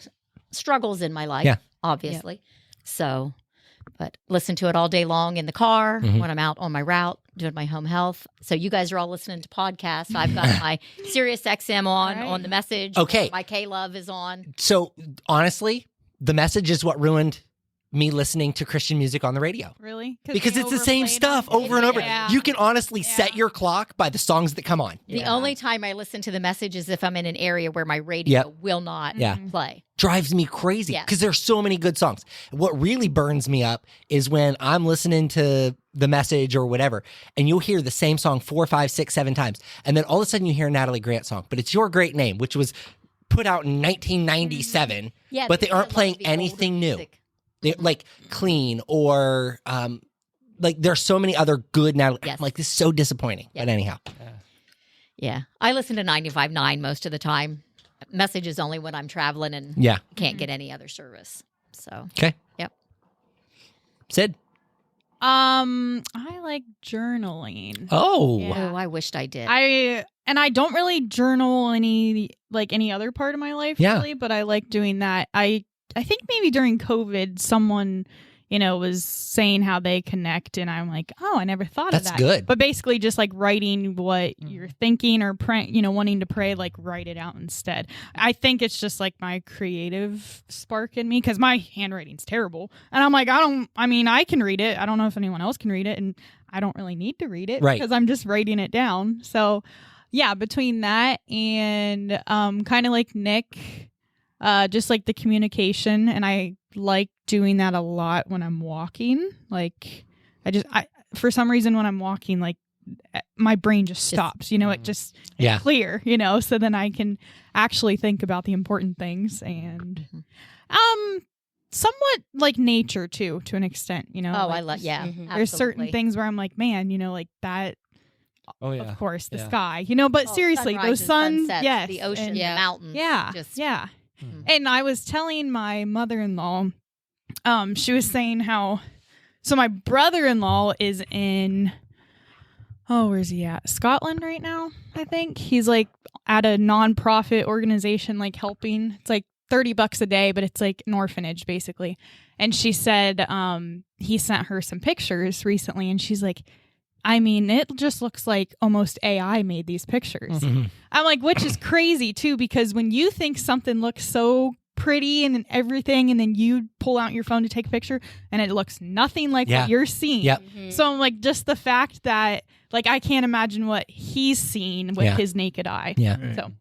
struggles in my life, Yeah. obviously. So, but listen to it all day long in the car, when I'm out on my route, doing my home health. So you guys are all listening to podcasts. I've got my Sirius XM on the message. Okay. My K-Love is on. So, honestly, the message is what ruined me listening to Christian music on the radio. Really? Because they it's the same overplayed stuff them? over and over. Yeah. You can honestly set your clock by the songs that come on. The only time I listen to the message is if I'm in an area where my radio will not play. Drives me crazy Yeah. because there's so many good songs. What really burns me up is when I'm listening to the message or whatever, and you'll hear the same song 4, 5, 6, 7 times. And then all of a sudden you hear a Natalie Grant song, but it's Your Great Name, which was put out in 1997, Yeah, but they aren't love playing the older anything new. music. They're like Clean or like there's so many other good Natalie. Yes. Like this is so disappointing. Yeah. But anyhow, Yeah. I listen to 95.9 most of the time. Message is only when I'm traveling and yeah. can't get any other service. So, Okay. yep. Sid. I like journaling. Oh. Yeah. Oh, I wished I did. I don't really journal any other part of my life Yeah. really, but I like doing that. I think maybe during COVID someone, was saying how they connect and I'm like, "Oh, I never thought That's of that." good. But basically just like writing what you're thinking or wanting to pray, like write it out instead. I think it's just like my creative spark in me cuz my handwriting's terrible. And I'm like, I can read it. I don't know if anyone else can read it and I don't really need to read it Right. because I'm just writing it down. So yeah, between that and kind of like Nick, just like the communication, and I like doing that a lot when I'm walking. Like I for some reason when I'm walking, like my brain just stops, you know, it just it's clear, you know, so then I can actually think about the important things. And somewhat like nature too, to an extent, you know. Oh, like I love, yeah. there's certain things where I'm like, man, you know, like that. Oh yeah, of course, the sky, you know. But seriously, those sunsets, yes, the ocean, and, the mountains, yeah. And I was telling my mother-in-law, she was saying how, so my brother-in-law is in, where's he at? Scotland right now, I think. He's like at a non-profit organization, like helping. It's like $30 a day, but it's like an orphanage basically. And she said he sent her some pictures recently, and she's like, I mean, it just looks like almost AI made these pictures. I'm like, which is crazy too, because when you think something looks so pretty and everything, and then you pull out your phone to take a picture and it looks nothing like what you're seeing. So I'm like, just the fact that, like, I can't imagine what he's seen with his naked eye. So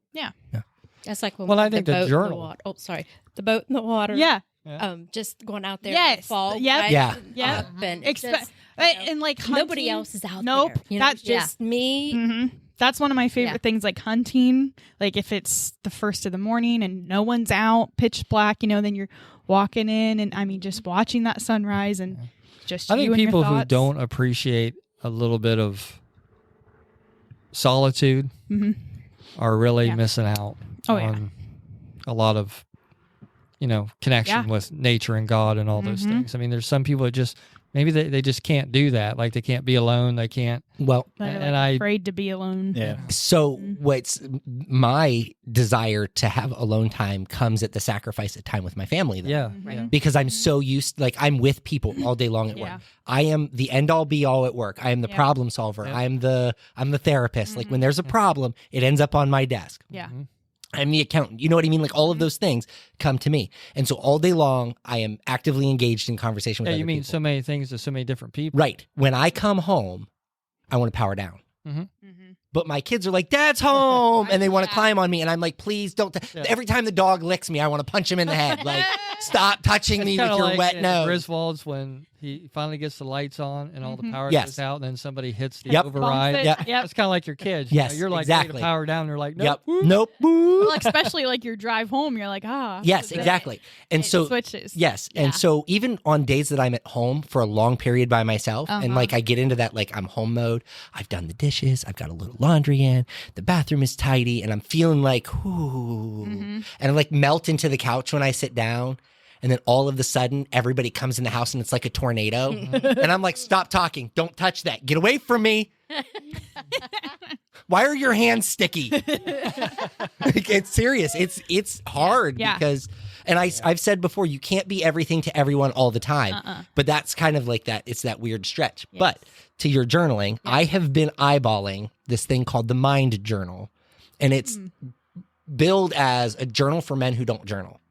That's like when Well, we I had think the the boat journal. in the water. Oh, sorry, the boat in the water. Just going out there in the fall. And it's just, and like hunting, nobody else is out there. You know, That's just me. That's one of my favorite things, like hunting. Like if it's the 1st of the morning and no one's out, pitch black, you know, then you're walking in, and I mean, just watching that sunrise and just. I think you and people your who thoughts. don't appreciate a little bit of solitude are really missing out on a lot of, you know, connection with nature and God and all those things. I mean, there's some people that just maybe they just can't do that. Like they can't be alone. They can't. Well, and I'm afraid to be alone. So what's my desire to have alone time comes at the sacrifice of time with my family. Though. Because I'm so used, like I'm with people all day long at work. I am the end all be all at work. I am the problem solver. I'm the therapist. Like when there's a problem, it ends up on my desk. I'm the accountant. You know what I mean? Like all of those things come to me. And so all day long, I am actively engaged in conversation with other you mean people. so many things to so many different people. Right. When I come home, I want to power down. But my kids are like, Dad's home. And they want to climb on me. And I'm like, please don't. Every time the dog licks me, I want to punch him in the head. Like, stop touching me with your like wet nose. Griswold's when he finally gets the lights on and all the power goes out, and then somebody hits the override. It's kind of like your kids. You know, you're like, ready to power down. They're like, nope. Nope. Well, especially like your drive home, you're like, Yes, exactly. And so switches. Yes. And so even on days that I'm at home for a long period by myself, and like I get into that, like I'm home mode, I've done the dishes, I've got a little laundry in, the bathroom is tidy, and I'm feeling like, ooh. And I like melt into the couch when I sit down. And then all of a sudden, everybody comes in the house and it's like a tornado. And I'm like, stop talking. Don't touch that. Get away from me. Why are your hands sticky? It's serious. It's hard because, and I've said before, you can't be everything to everyone all the time. But that's kind of like that. It's that weird stretch. But to your journaling, I have been eyeballing this thing called the Mind Journal. And it's billed as a journal for men who don't journal.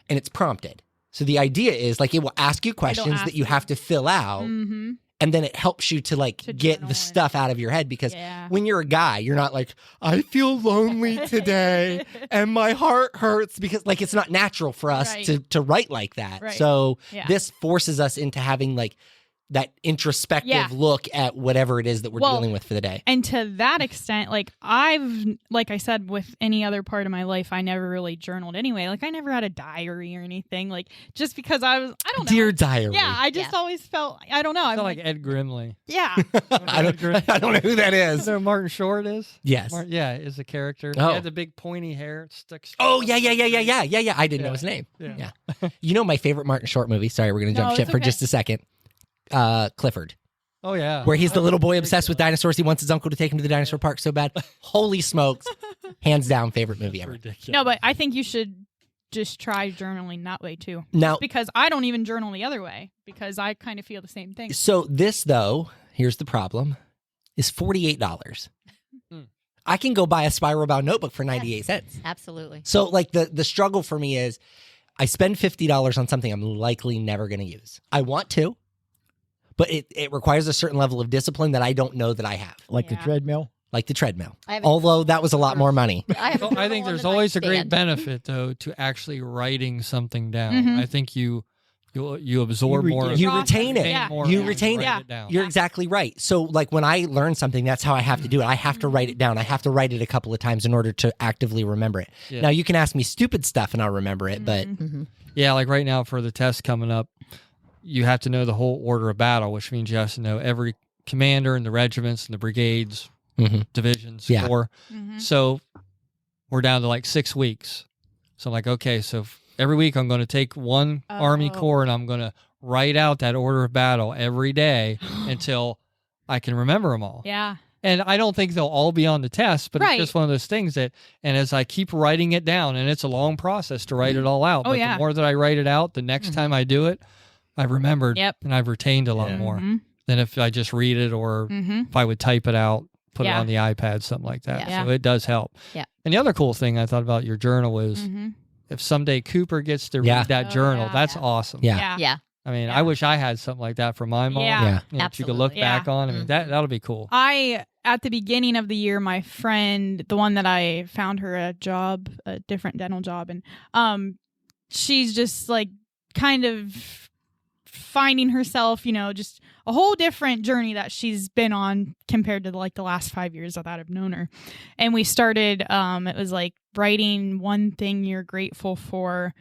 And it's prompted. So the idea is like it will ask you questions that you have to fill out. And then it helps you to like get the stuff out of your head, because when you're a guy, you're not like, I feel lonely today and my heart hurts, because like it's not natural for us to write like that. So this forces us into having like that introspective look at whatever it is that we're dealing with for the day. And to that extent, like like I said, with any other part of my life, I never really journaled anyway. Like I never had a diary or anything, like just because I don't know. Dear diary. Yeah. I just always felt, I don't know. I feel like Ed Grimley. Yeah. I don't know who that is. You know who Martin Short is? Yes. Is a character. Oh. He had the big pointy hair. It sticks. Oh, yeah. I didn't know his name. Yeah. You know my favorite Martin Short movie? Sorry, we're going to jump ship for just a second. Clifford. Oh, yeah. Where he's the little boy obsessed with dinosaurs. He wants his uncle to take him to the dinosaur park so bad. Holy smokes. Hands down, favorite movie ever. Ridiculous. No, but I think you should just try journaling that way too. Now, because I don't even journal the other way, because I kind of feel the same thing. So this, though, here's the problem, is $48. I can go buy a spiral bound notebook for 98 cents. Absolutely. So like the struggle for me is I spend $50 on something I'm likely never going to use. I want to, but it requires a certain level of discipline that I don't know that I have. Like the treadmill? like the treadmill. haven't- Although that was a lot more money. I, have a Well, I journal think on there's the always a great nightstand. benefit though to actually writing something down. Mhm. I think you absorb more. You Process retain it. Yeah. more You when retain write it. it down. You're exactly right. So, like when I learn something, that's how I have to do it. I have to write it down. I have to write it a couple of times in order to actively remember it. Yeah. Now, you can ask me stupid stuff and I'll remember it, but Mhm. Yeah, like right now for the test coming up, you have to know the whole order of battle, which means you have to know every commander and the regiments and the brigades, Mhm. divisions, Yeah. corps. Mhm. So we're down to like 6 weeks. So I'm like, okay, so every week I'm going to take one Army Oh. Corps and I'm going to write out that order of battle every day until I can remember them all. Yeah. And I don't think they'll all be on the test, but Right. it's just one of those things that, and as I keep writing it down, and it's a long process to write it all out, Oh, but yeah. the more that I write it out, the next time I do it, I've remembered Yep. and I've retained a lot Yeah. more Mhm. than if I just read it or Mhm. if I would type it out, put it Yeah. on the iPad, something like that. Yeah. So it does help. Yeah. And the other cool thing I thought about your journal is Mhm. if someday Cooper gets to Yeah. read that Oh, journal, yeah. that's Yeah. awesome. Yeah. Yeah. Yeah. I mean, Yeah. I wish I had something like that for my mom. Yeah. Yeah. You know, that you could look Absolutely. back on. I mean, Mhm. that'll be cool. At the beginning of the year, my friend, the one that I found her a job, a different dental job, and she's just like kind of finding herself, just a whole different journey that she's been on compared to like the last 5 years that I've known her. And we started, it was like writing one thing you're grateful for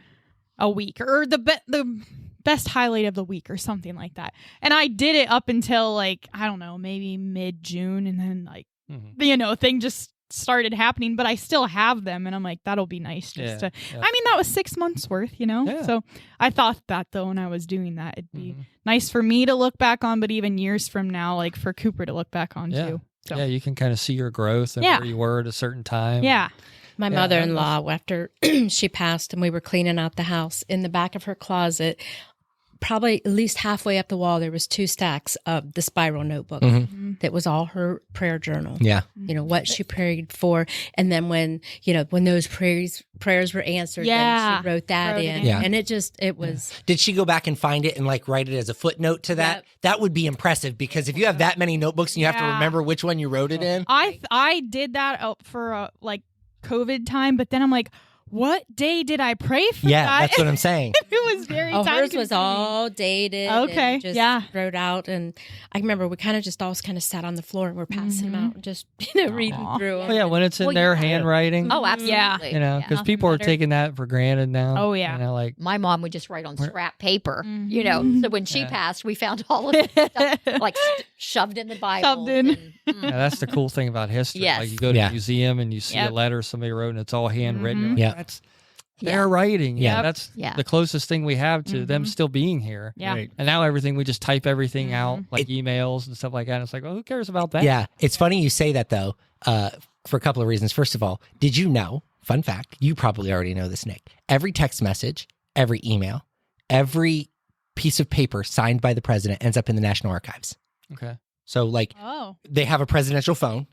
a week, or the best highlight of the week or something like that. And I did it up until like, I don't know, maybe mid-June, and then like, Mhm. thing just started happening, but I still have them, and I'm like, that'll be nice just to yeah. I mean, that was 6 months worth, Yeah. So I thought that though when I was doing that, it'd be Mhm. nice for me to look back on, but even years from now, like for Cooper to look back on Yeah. too. So Yeah, you can kind of see your growth and Yeah. where you were at a certain time. yeah. My Yeah, mother-in-law, after she passed and we were cleaning out the house, in the back of her closet, probably at least halfway up the wall, there was 2 stacks of the spiral notebook. Mhm. That was all her prayer journal. yeah. What she prayed for. And then when those prayers were answered, Yeah. then she wrote that Wrote it in. in. Yeah. And it was, Did she go back and find it and like write it as a footnote to that? Yep. That would be impressive because if you have that many notebooks and you have to Yeah. remember which one you wrote it in. I did that for like COVID time, but then I'm like, what day did I pray for Yeah, that? that's what I'm saying. It was very hers was time-consuming. all dated. Okay, and just yeah. wrote out. And I remember we kind of just all kind of sat on the floor and we're passing them Mhm. out and just, reading Aw. through them. Well, yeah, when it's in Well, their yeah. handwriting, Oh, absolutely. Yeah. because Nothing people are better. taking that for granted now. Oh, yeah. Like, My mom would just write on Where- scrap paper, Mhm. So when she Yeah. passed, we found all of it stuff, like shoved in the Bible. Shoved in. yeah, that's the cool thing about history. Yes. Like you go to Yeah. a museum and you see Yep. a letter somebody wrote and it's all handwritten. You're Mhm. like, Yeah. That's their writing. Yeah. Yeah. That's Yeah. the closest thing we have to them Mhm. still being here. Yeah. Right. And now everything, we just type everything out, Mhm. like emails and stuff like that. And it's like, well, who cares about that? Yeah, it's funny you say that though, for a couple of reasons. First of all, did you know? Fun fact: you probably already know this, Nick. Every text message, every email, every piece of paper signed by the president ends up in the National Archives. Okay. So, like, Oh. they have a presidential phone,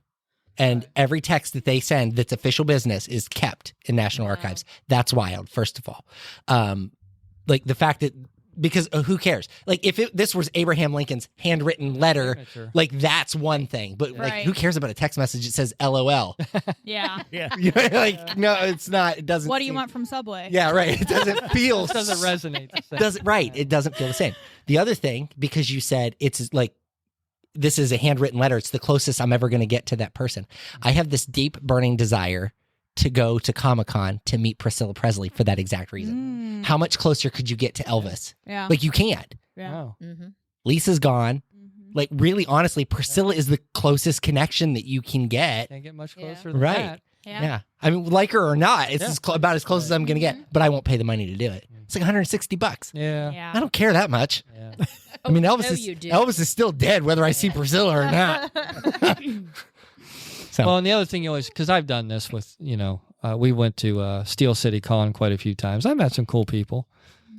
and every text that they send that's official business is kept in National Archives. That's wild. First of all, like the fact that because who cares? Like if this was Abraham Lincoln's handwritten letter, Signature. like that's one thing. But like, Right. who cares about a text message that says LOL? Yeah. You know, like no, it's not. It doesn't. What do you seem- want from Subway? Yeah, right. It doesn't feel. It doesn't resonate. The same. Doesn't right. It doesn't feel the same. The other thing, because you said it's like this is a handwritten letter. It's the closest I'm ever going to get to that person. I have this deep burning desire to go to Comic-Con to meet Priscilla Presley for that exact reason. Mm. How much closer could you get to Elvis? Yeah. Like you can't. Yeah. Wow. Mm-hmm. Lisa's gone. Mhm. Like really, honestly, Priscilla is the closest connection that you can get. Can't get much Yeah. closer than Right. that. Yeah. I mean, like her or not, it's Yeah. about as close as I'm going to get. But I won't pay the money to do it. It's like $160. Yeah. Yeah. I don't care that much. Yeah. I mean, Oh, Elvis no, is you do. Elvis is still dead, whether I see Priscilla or not. So Well, and the other thing you always, because I've done this with, we went to Steel City Con quite a few times. I met some cool people.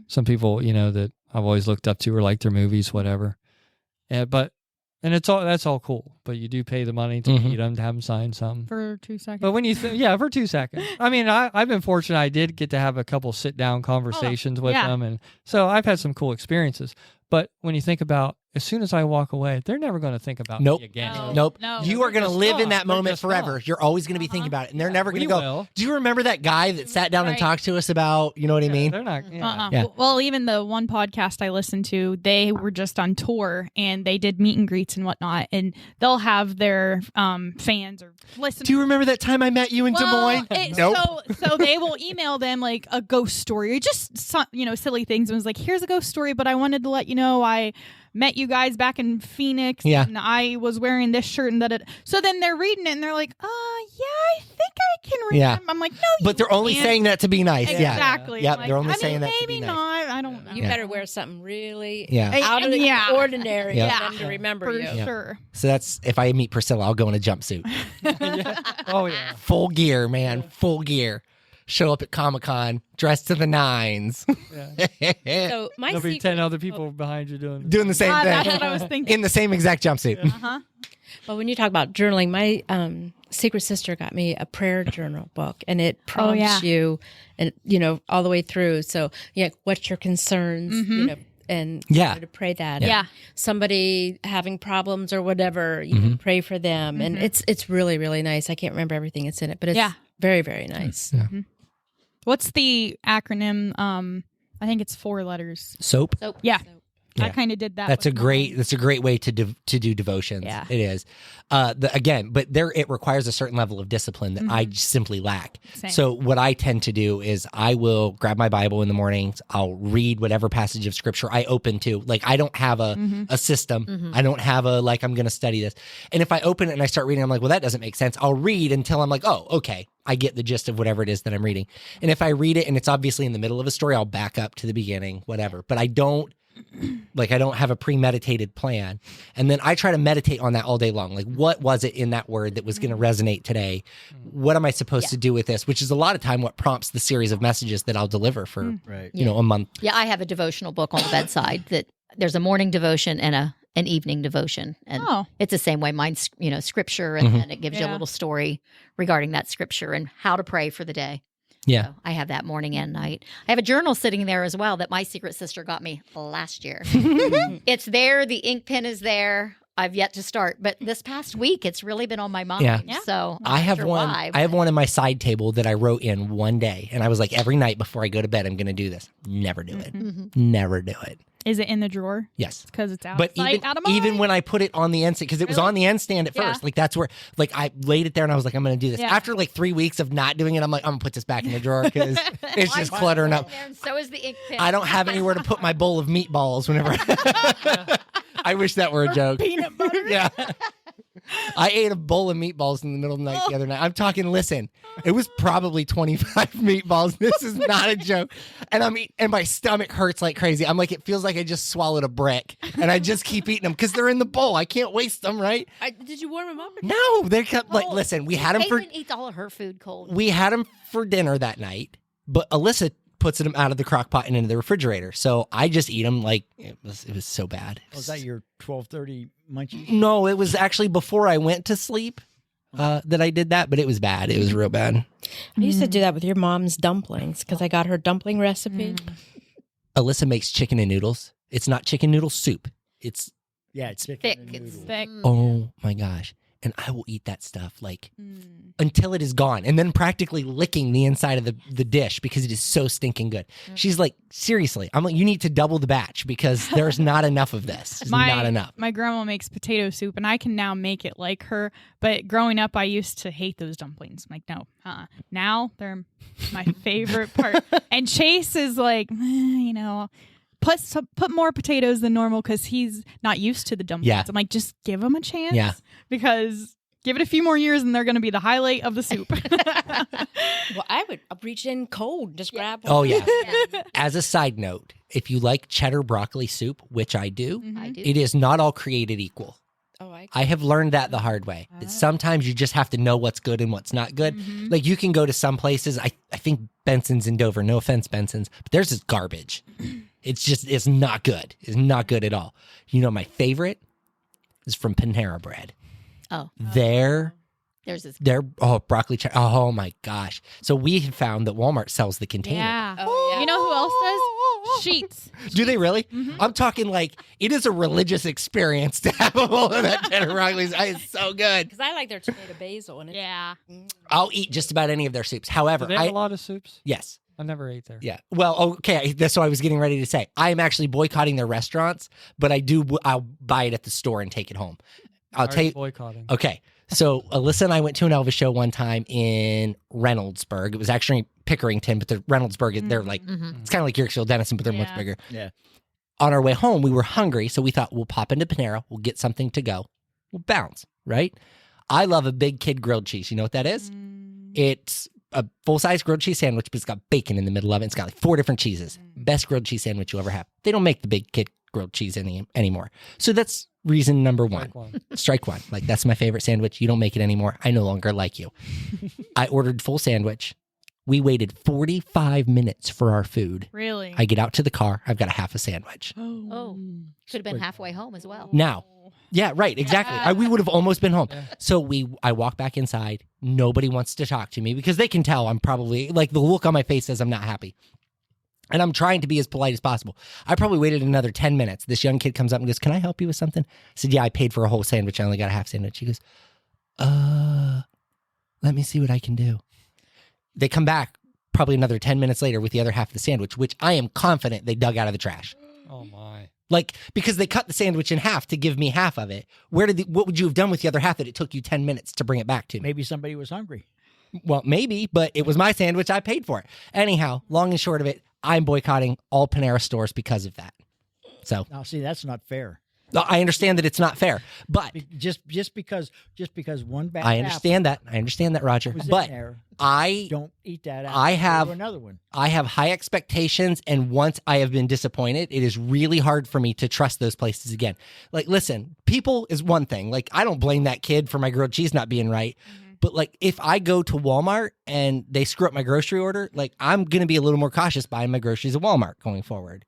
Some people, that I've always looked up to or liked their movies, whatever. And that's all cool. But you do pay the money to Mhm. meet them, to have them sign something. For 2 seconds. But when you for 2 seconds. I mean, I've been fortunate. I did get to have a couple sit down conversations with yeah. them, and so I've had some cool experiences. But when you think about as soon as I walk away, they're never going to think about Nope. me again. Nope. No. You are going to just live in gone. that They're moment just forever. gone. You're always going to be thinking about it. And they're never going to We go, will. do you remember that guy that sat down and Right. talked to us about, you know what I mean? They're not. Yeah. Yeah. Well, even the one podcast I listened to, they were just on tour and they did meet and greets and whatnot, and they'll have their fans or listeners. Do you remember that time I met you in Des Moines? Nope. So they will email them like a ghost story or just silly things. And it was like, here's a ghost story, but I wanted to let you know I met you guys back in Phoenix, and I was wearing this shirt and that. So then they're reading it and they're like, yeah, I think I can remember. Yeah. I'm like, no, But they're only can't. saying that to be nice. Yeah. Exactly. Yep, Like, they're only I saying mean, that to be maybe nice. not. I don't know. You Yeah. better wear something really Yeah. out of the Yeah. ordinary Yeah. for them to remember For you. sure. So that's, if I meet Priscilla, I'll go in a jumpsuit. Oh yeah. Full gear, man. Full gear. Show up at Comic-Con, dressed to the nines. So my There'll be secret, 10 other people behind you doing this. Doing the same That's thing. what I was thinking. In the same exact jumpsuit. Uh-huh. well, when you talk about journaling, my secret sister got me a prayer journal book, and it prompts you, and all the way through. So what's your concerns? And to pray that. Yeah. And somebody having problems or whatever, you can pray for them, and it's really really nice. I can't remember everything that's in it, but it's very very nice. Yeah. What's the acronym? I think it's 4 letters. Soap. Yeah. So- I kind of did that. That's a with great. mine. That's a great way to do devotions. Yeah. It is. Again, but it requires a certain level of discipline that I simply lack. Same. So what I tend to do is I will grab my Bible in the mornings. I'll read whatever passage of scripture I open to. Like I don't have a system. I don't have a I'm going to study this. And if I open it and I start reading, I'm like, well, that doesn't make sense. I'll read until I'm like, oh, okay. I get the gist of whatever it is that I'm reading. And if I read it and it's obviously in the middle of a story, I'll back up to the beginning, whatever. But I don't have a premeditated plan. And then I try to meditate on that all day long. Like, what was it in that word that was going to resonate today? What am I supposed to do with this? Which is a lot of time what prompts the series of messages that I'll deliver for, a month. Yeah, I have a devotional book on the bedside that there's a morning devotion and an evening devotion. And it's the same way. Mine's, scripture, and then it gives you a little story regarding that scripture and how to pray for the day. Yeah. So I have that morning and night. I have a journal sitting there as well that my secret sister got me last year. It's there. The ink pen is there. I've yet to start, but this past week it's really been on my mind. Yeah. So I have one. why, I have one in my side table that I wrote in one day, and I was like, every night before I go to bed, I'm going to do this. Never do it. Never do it. Is it in the drawer? Yes. Because it's out. But Sight, out of mind. even when I put it on the end stand, because it was on the end stand at first, like that's where, like I laid it there and I was like, I'm going to do this. Yeah. After like 3 weeks of not doing it, I'm like, I'm going to put this back in the drawer because it's just cluttering up. And so is the ink pen. I don't have anywhere to put my bowl of meatballs whenever. I wish that were a joke. peanut butter. Yeah. I ate a bowl of meatballs in the middle of the night the other night. I'm talking, listen, it was probably 25 meatballs. This is not a joke. And and my stomach hurts like crazy. I'm like, it feels like I just swallowed a brick. And I just keep eating them because they're in the bowl. I can't waste them, right? did you warm them up? No, they kept listen, we had them for Caitlin eats all of her food cold. we had them for dinner that night, but Alyssa puts them out of the crock pot and into the refrigerator. So I just eat them like it was so bad. Was that your 12:30 munchies? No, it was actually before I went to sleep that I did that, but it was bad. It was real bad. I used to do that with your mom's dumplings because I got her dumpling recipe. Alyssa makes chicken and noodles. It's not chicken noodle soup. It's Yeah, it's thick. It's thick. oh my gosh. And I will eat that stuff like until it is gone, and then practically licking the inside of the dish because it is so stinking good. She's like, seriously, I'm like, you need to double the batch because there's not enough of this. There's not enough. My grandma makes potato soup, and I can now make it like her. But growing up, I used to hate those dumplings. I'm like, no. Now they're my favorite part. And Chase is like, put more potatoes than normal because he's not used to the dumplings. Yeah. I'm like, just give him a chance. Yeah. Because give it a few more years and they're going to be the highlight of the soup. Well, I would reach in cold, just grab one. Oh yeah. As a side note, if you like cheddar broccoli soup, which I do, I do. it is not all created equal. Oh, I have learned that the hard way. That sometimes you just have to know what's good and what's not good. Like you can go to some places. I think Benson's in Dover. No offense, Benson's, but theirs is garbage. It's not good. It's not good at all. You know, my favorite is from Panera Bread. Oh. Their broccoli cheddar. Oh my gosh. So we have found that Walmart sells the container. Yeah. Oh, yeah. You know who else does? sheets. Do they really? Mm-hmm. I'm talking like it is a religious experience to have a bowl of that cheddar broccoli. It's so good. Because I like their tomato basil. And Yeah. I'll eat just about any of their soups. However, Do they have a lot of soups? yes. I never ate there. Yeah. Well, okay. That's what I was getting ready to say. I am actually boycotting their restaurants, but I'll buy it at the store and take it home. I'll tell you. Boycotting. Okay. So Alyssa and I went to an Elvis show one time in Reynoldsburg. It was actually Pickerington, but the Reynoldsburg, they're like, it's kind of like Yorksville Denison, but they're much bigger. Yeah. On our way home, we were hungry. So we thought we'll pop into Panera. We'll get something to go. We'll bounce, right? I love a big kid grilled cheese. You know what that is? It's a full-size grilled cheese sandwich, but it's got bacon in the middle of it. It's got like 4 different cheeses. Best grilled cheese sandwich you'll ever have. They don't make the big kid grilled cheese anymore. So that's reason number one. Strike one. Like, that's my favorite sandwich. You don't make it anymore. I no longer like you. I ordered full sandwich. We waited 45 minutes for our food. Really? I get out to the car. I've got a half a sandwich. Oh, could have been halfway home as well. Now, yeah, right, exactly. We would have almost been home. So I walk back inside. Nobody wants to talk to me because they can tell I'm probably, like, the look on my face says I'm not happy. And I'm trying to be as polite as possible. I probably waited another 10 minutes. This young kid comes up and goes, "Can I help you with something?" I said, "Yeah, I paid for a whole sandwich. I only got a half sandwich." He goes, let me see what I can do. They come back probably another 10 minutes later with the other half of the sandwich, which I am confident they dug out of the trash. Oh my. Like, because they cut the sandwich in half to give me half of it. What would you have done with the other half that it took you 10 minutes to bring it back to me? Maybe somebody was hungry. Well, maybe, but it was my sandwich. I paid for it. Anyhow, long and short of it, I'm boycotting all Panera stores because of that. So Now, see, that's not fair. I understand that it's not fair, but Just because one bad I understand that. I understand that, Roger. apple was But in there, I don't eat that apple. I have- Go to another one. I have high expectations, and once I have been disappointed, it is really hard for me to trust those places again. Like, listen, people is one thing. Like, I don't blame that kid for my grilled cheese not being right. But, like, if I go to Walmart and they screw up my grocery order, like, I'm going to be a little more cautious buying my groceries at Walmart going forward.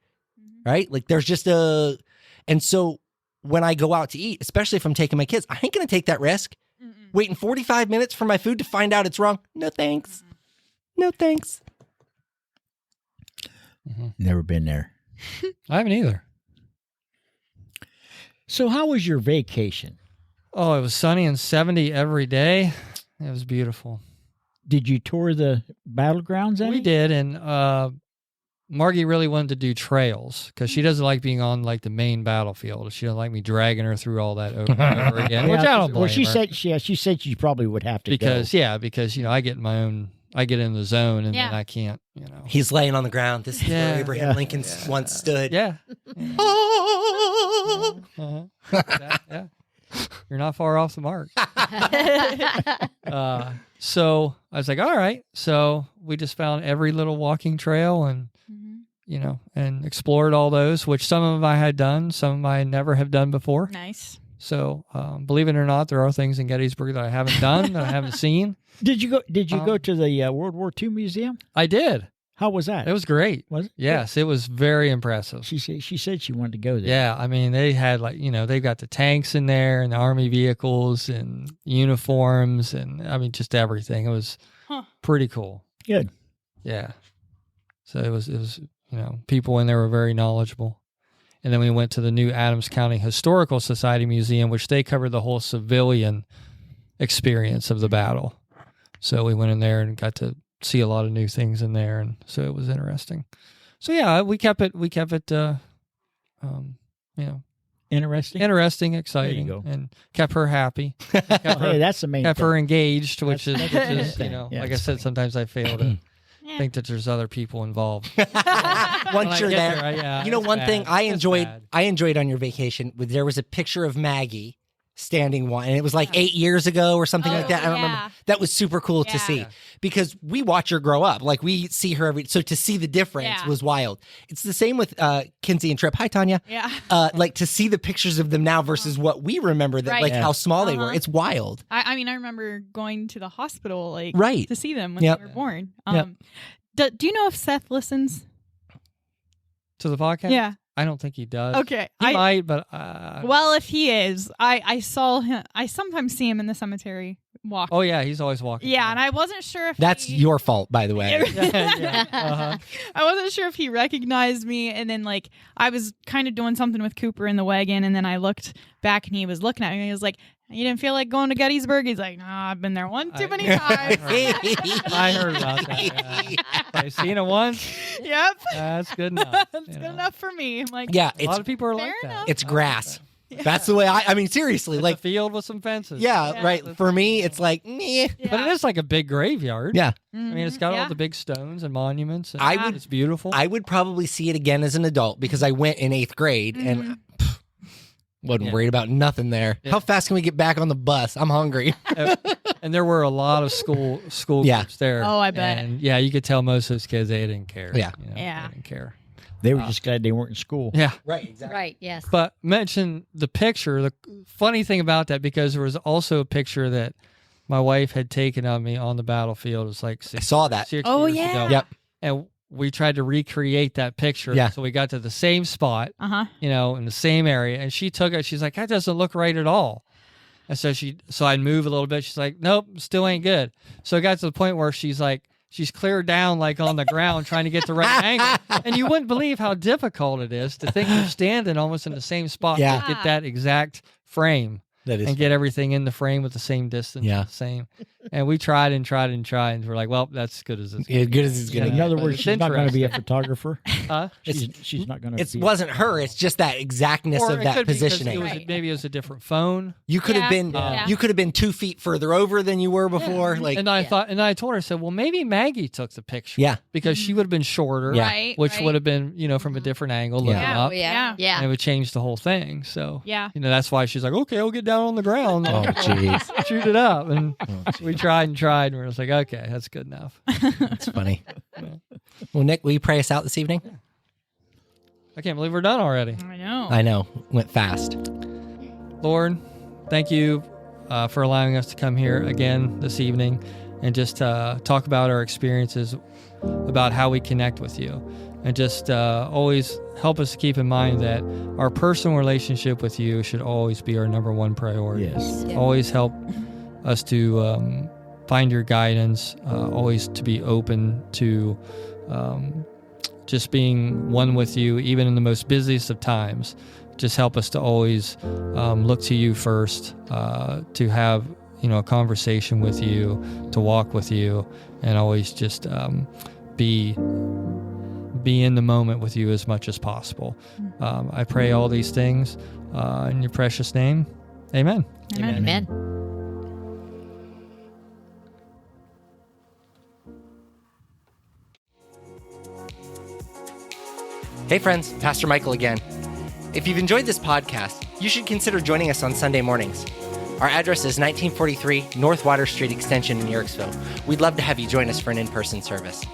Right? Like, there's just and so when I go out to eat, especially if I'm taking my kids, I ain't going to take that risk. Waiting 45 minutes for my food to find out it's wrong. No, thanks. No, thanks. Never been there. I haven't either. So how was your vacation? Oh, it was sunny and 70 every day. It was beautiful. Did you tour the battlegrounds? We did, and Margie really wanted to do trails because she doesn't like being on like the main battlefield. She doesn't like me dragging her through all that over and over again, which I don't blame Well, she her. said she probably would have to because go. because I get in the zone and Yeah. then I can't, He's laying on the ground. This is Yeah. where Abraham Lincoln once stood. Yeah. Yeah. You're not far off the mark. So I was like, all right. So we just found every little walking trail and, and explored all those, which some of them I had done, some of them I never have done before. Nice. So believe it or not, there are things in Gettysburg that I haven't done, that I haven't seen. Did you go to the World War II museum? I did. How was that? It was great. Was it? Yes, it was very impressive. She said she wanted to go there. Yeah, I mean, they had they've got the tanks in there and the army vehicles and uniforms and I mean, just everything. It was pretty cool. Good. Yeah. So it was people in there were very knowledgeable. And then we went to the new Adams County Historical Society Museum, which they covered the whole civilian experience of the battle. So we went in there and got to see a lot of new things in there, and so it was interesting. So yeah, we kept it interesting, exciting, go. and kept her happy. Kept her, Hey, that's the main kept thing. her engaged, which is Yeah, like I it's said, sometimes I fail to think that there's other people involved. When Once I you're get there, yeah, you know, it's one bad. thing I It's enjoyed bad. on your vacation, there was a picture of Maggie standing one, and it was like 8 years ago or something like that. I don't remember. That was super cool to see because we watch her grow up. Like we see her so to see the difference was wild. It's the same with Kinsey and Tripp. Hi, Tanya. Yeah. Like to see the pictures of them now versus what we remember that like how small they were. It's wild. I mean, I remember going to the hospital Right. to see them when Yep. they were born. Yep. Do you know if Seth listens? To the podcast? Yeah. I don't think he does. Okay. He might, but Well, if he is, I saw him. I sometimes see him in the cemetery walking. oh yeah, he's always walking. Yeah, and I wasn't sure if That's he, your fault, by the way. yeah. Uh-huh. I wasn't sure if he recognized me, and then like I was kind of doing something with Cooper in the wagon, and then I looked back, and he was looking at me, and he was like, "You didn't feel like going to Gettysburg?" He's like, "No, I've been there one too many times." I heard about that. Yeah. I've seen it once. Yep, That's good enough. that's you good know. enough for me. I'm like, Yeah, A lot it's of people are like Fair that. enough. it's grass. That's the way I mean, seriously, It's like, a field with some fences. yeah, right. For me, it's like, meh. But it is like a big graveyard. Yeah. I mean, it's got Yeah. all the big stones and monuments. And I would- It's beautiful. I would probably see it again as an adult because I went in 8th grade and wasn't Yeah. worried about nothing there. Yeah. How fast can we get back on the bus? I'm hungry. And there were a lot of school Yeah. groups there. Oh, I bet. And yeah, you could tell most of those kids they didn't care. Yeah. You know, Yeah. They didn't care. They were just glad they weren't in school. Yeah. Right, exactly. Right. Yes. But mention the picture. The funny thing about that, because there was also a picture that my wife had taken of me on the battlefield. It was like I saw that. 6 Oh, years yeah. ago. Yep. And we tried to recreate that picture. Yeah. So we got to the same spot, uh-huh. in the same area. And she took it. She's like, that doesn't look right at all. And so I'd move a little bit. She's like, nope, still ain't good. So it got to the point where she's clear down like on the ground trying to get the right angle. And you wouldn't believe how difficult it is to think you're standing almost in the same spot Yeah. to get that exact frame That is and get everything in the frame with the same distance. Yeah. The same. And we tried and tried and tried. And we're like, well, that's as good as it's as good as it's Yeah. gonna In get. other But words, it's she's not going to be a interesting. photographer. Huh? She's not going to. It wasn't her. It's just that exactness Or of it that could be because positioning. Right. Maybe it was a different phone. You could have Yeah. been Yeah. you could have been 2 feet further over than you were before. Like And I told her, I said, well, maybe Maggie took the picture. Yeah. Because she would have been shorter. Yeah. Right. Which right. would have been, from a different angle looking Yeah. up. Yeah. Yeah. And it would change the whole thing. So, Yeah. that's why she's like, okay, I'll get down on the ground. Oh, jeez. Shoot it up. And we tried and tried. And we were just like, okay, that's good enough. That's funny. Well, Nick, will you pray us out this evening? I can't believe we're done already. I know. I know. Went fast. Lord, thank you for allowing us to come here again this evening and just talk about our experiences, about how we connect with you. And just always help us to keep in mind that our personal relationship with you should always be our number one priority. Yes. Yeah. Always help us to find your guidance, always to be open to just being one with you, even in the most busiest of times. Just help us to always look to you first, to have a conversation with you, to walk with you, and always just be in the moment with you as much as possible. I pray all these things in your precious name. Amen. Amen. Amen. Hey friends, Pastor Michael again. If you've enjoyed this podcast, you should consider joining us on Sunday mornings. Our address is 1943 North Water Street Extension in Yorksville. We'd love to have you join us for an in-person service.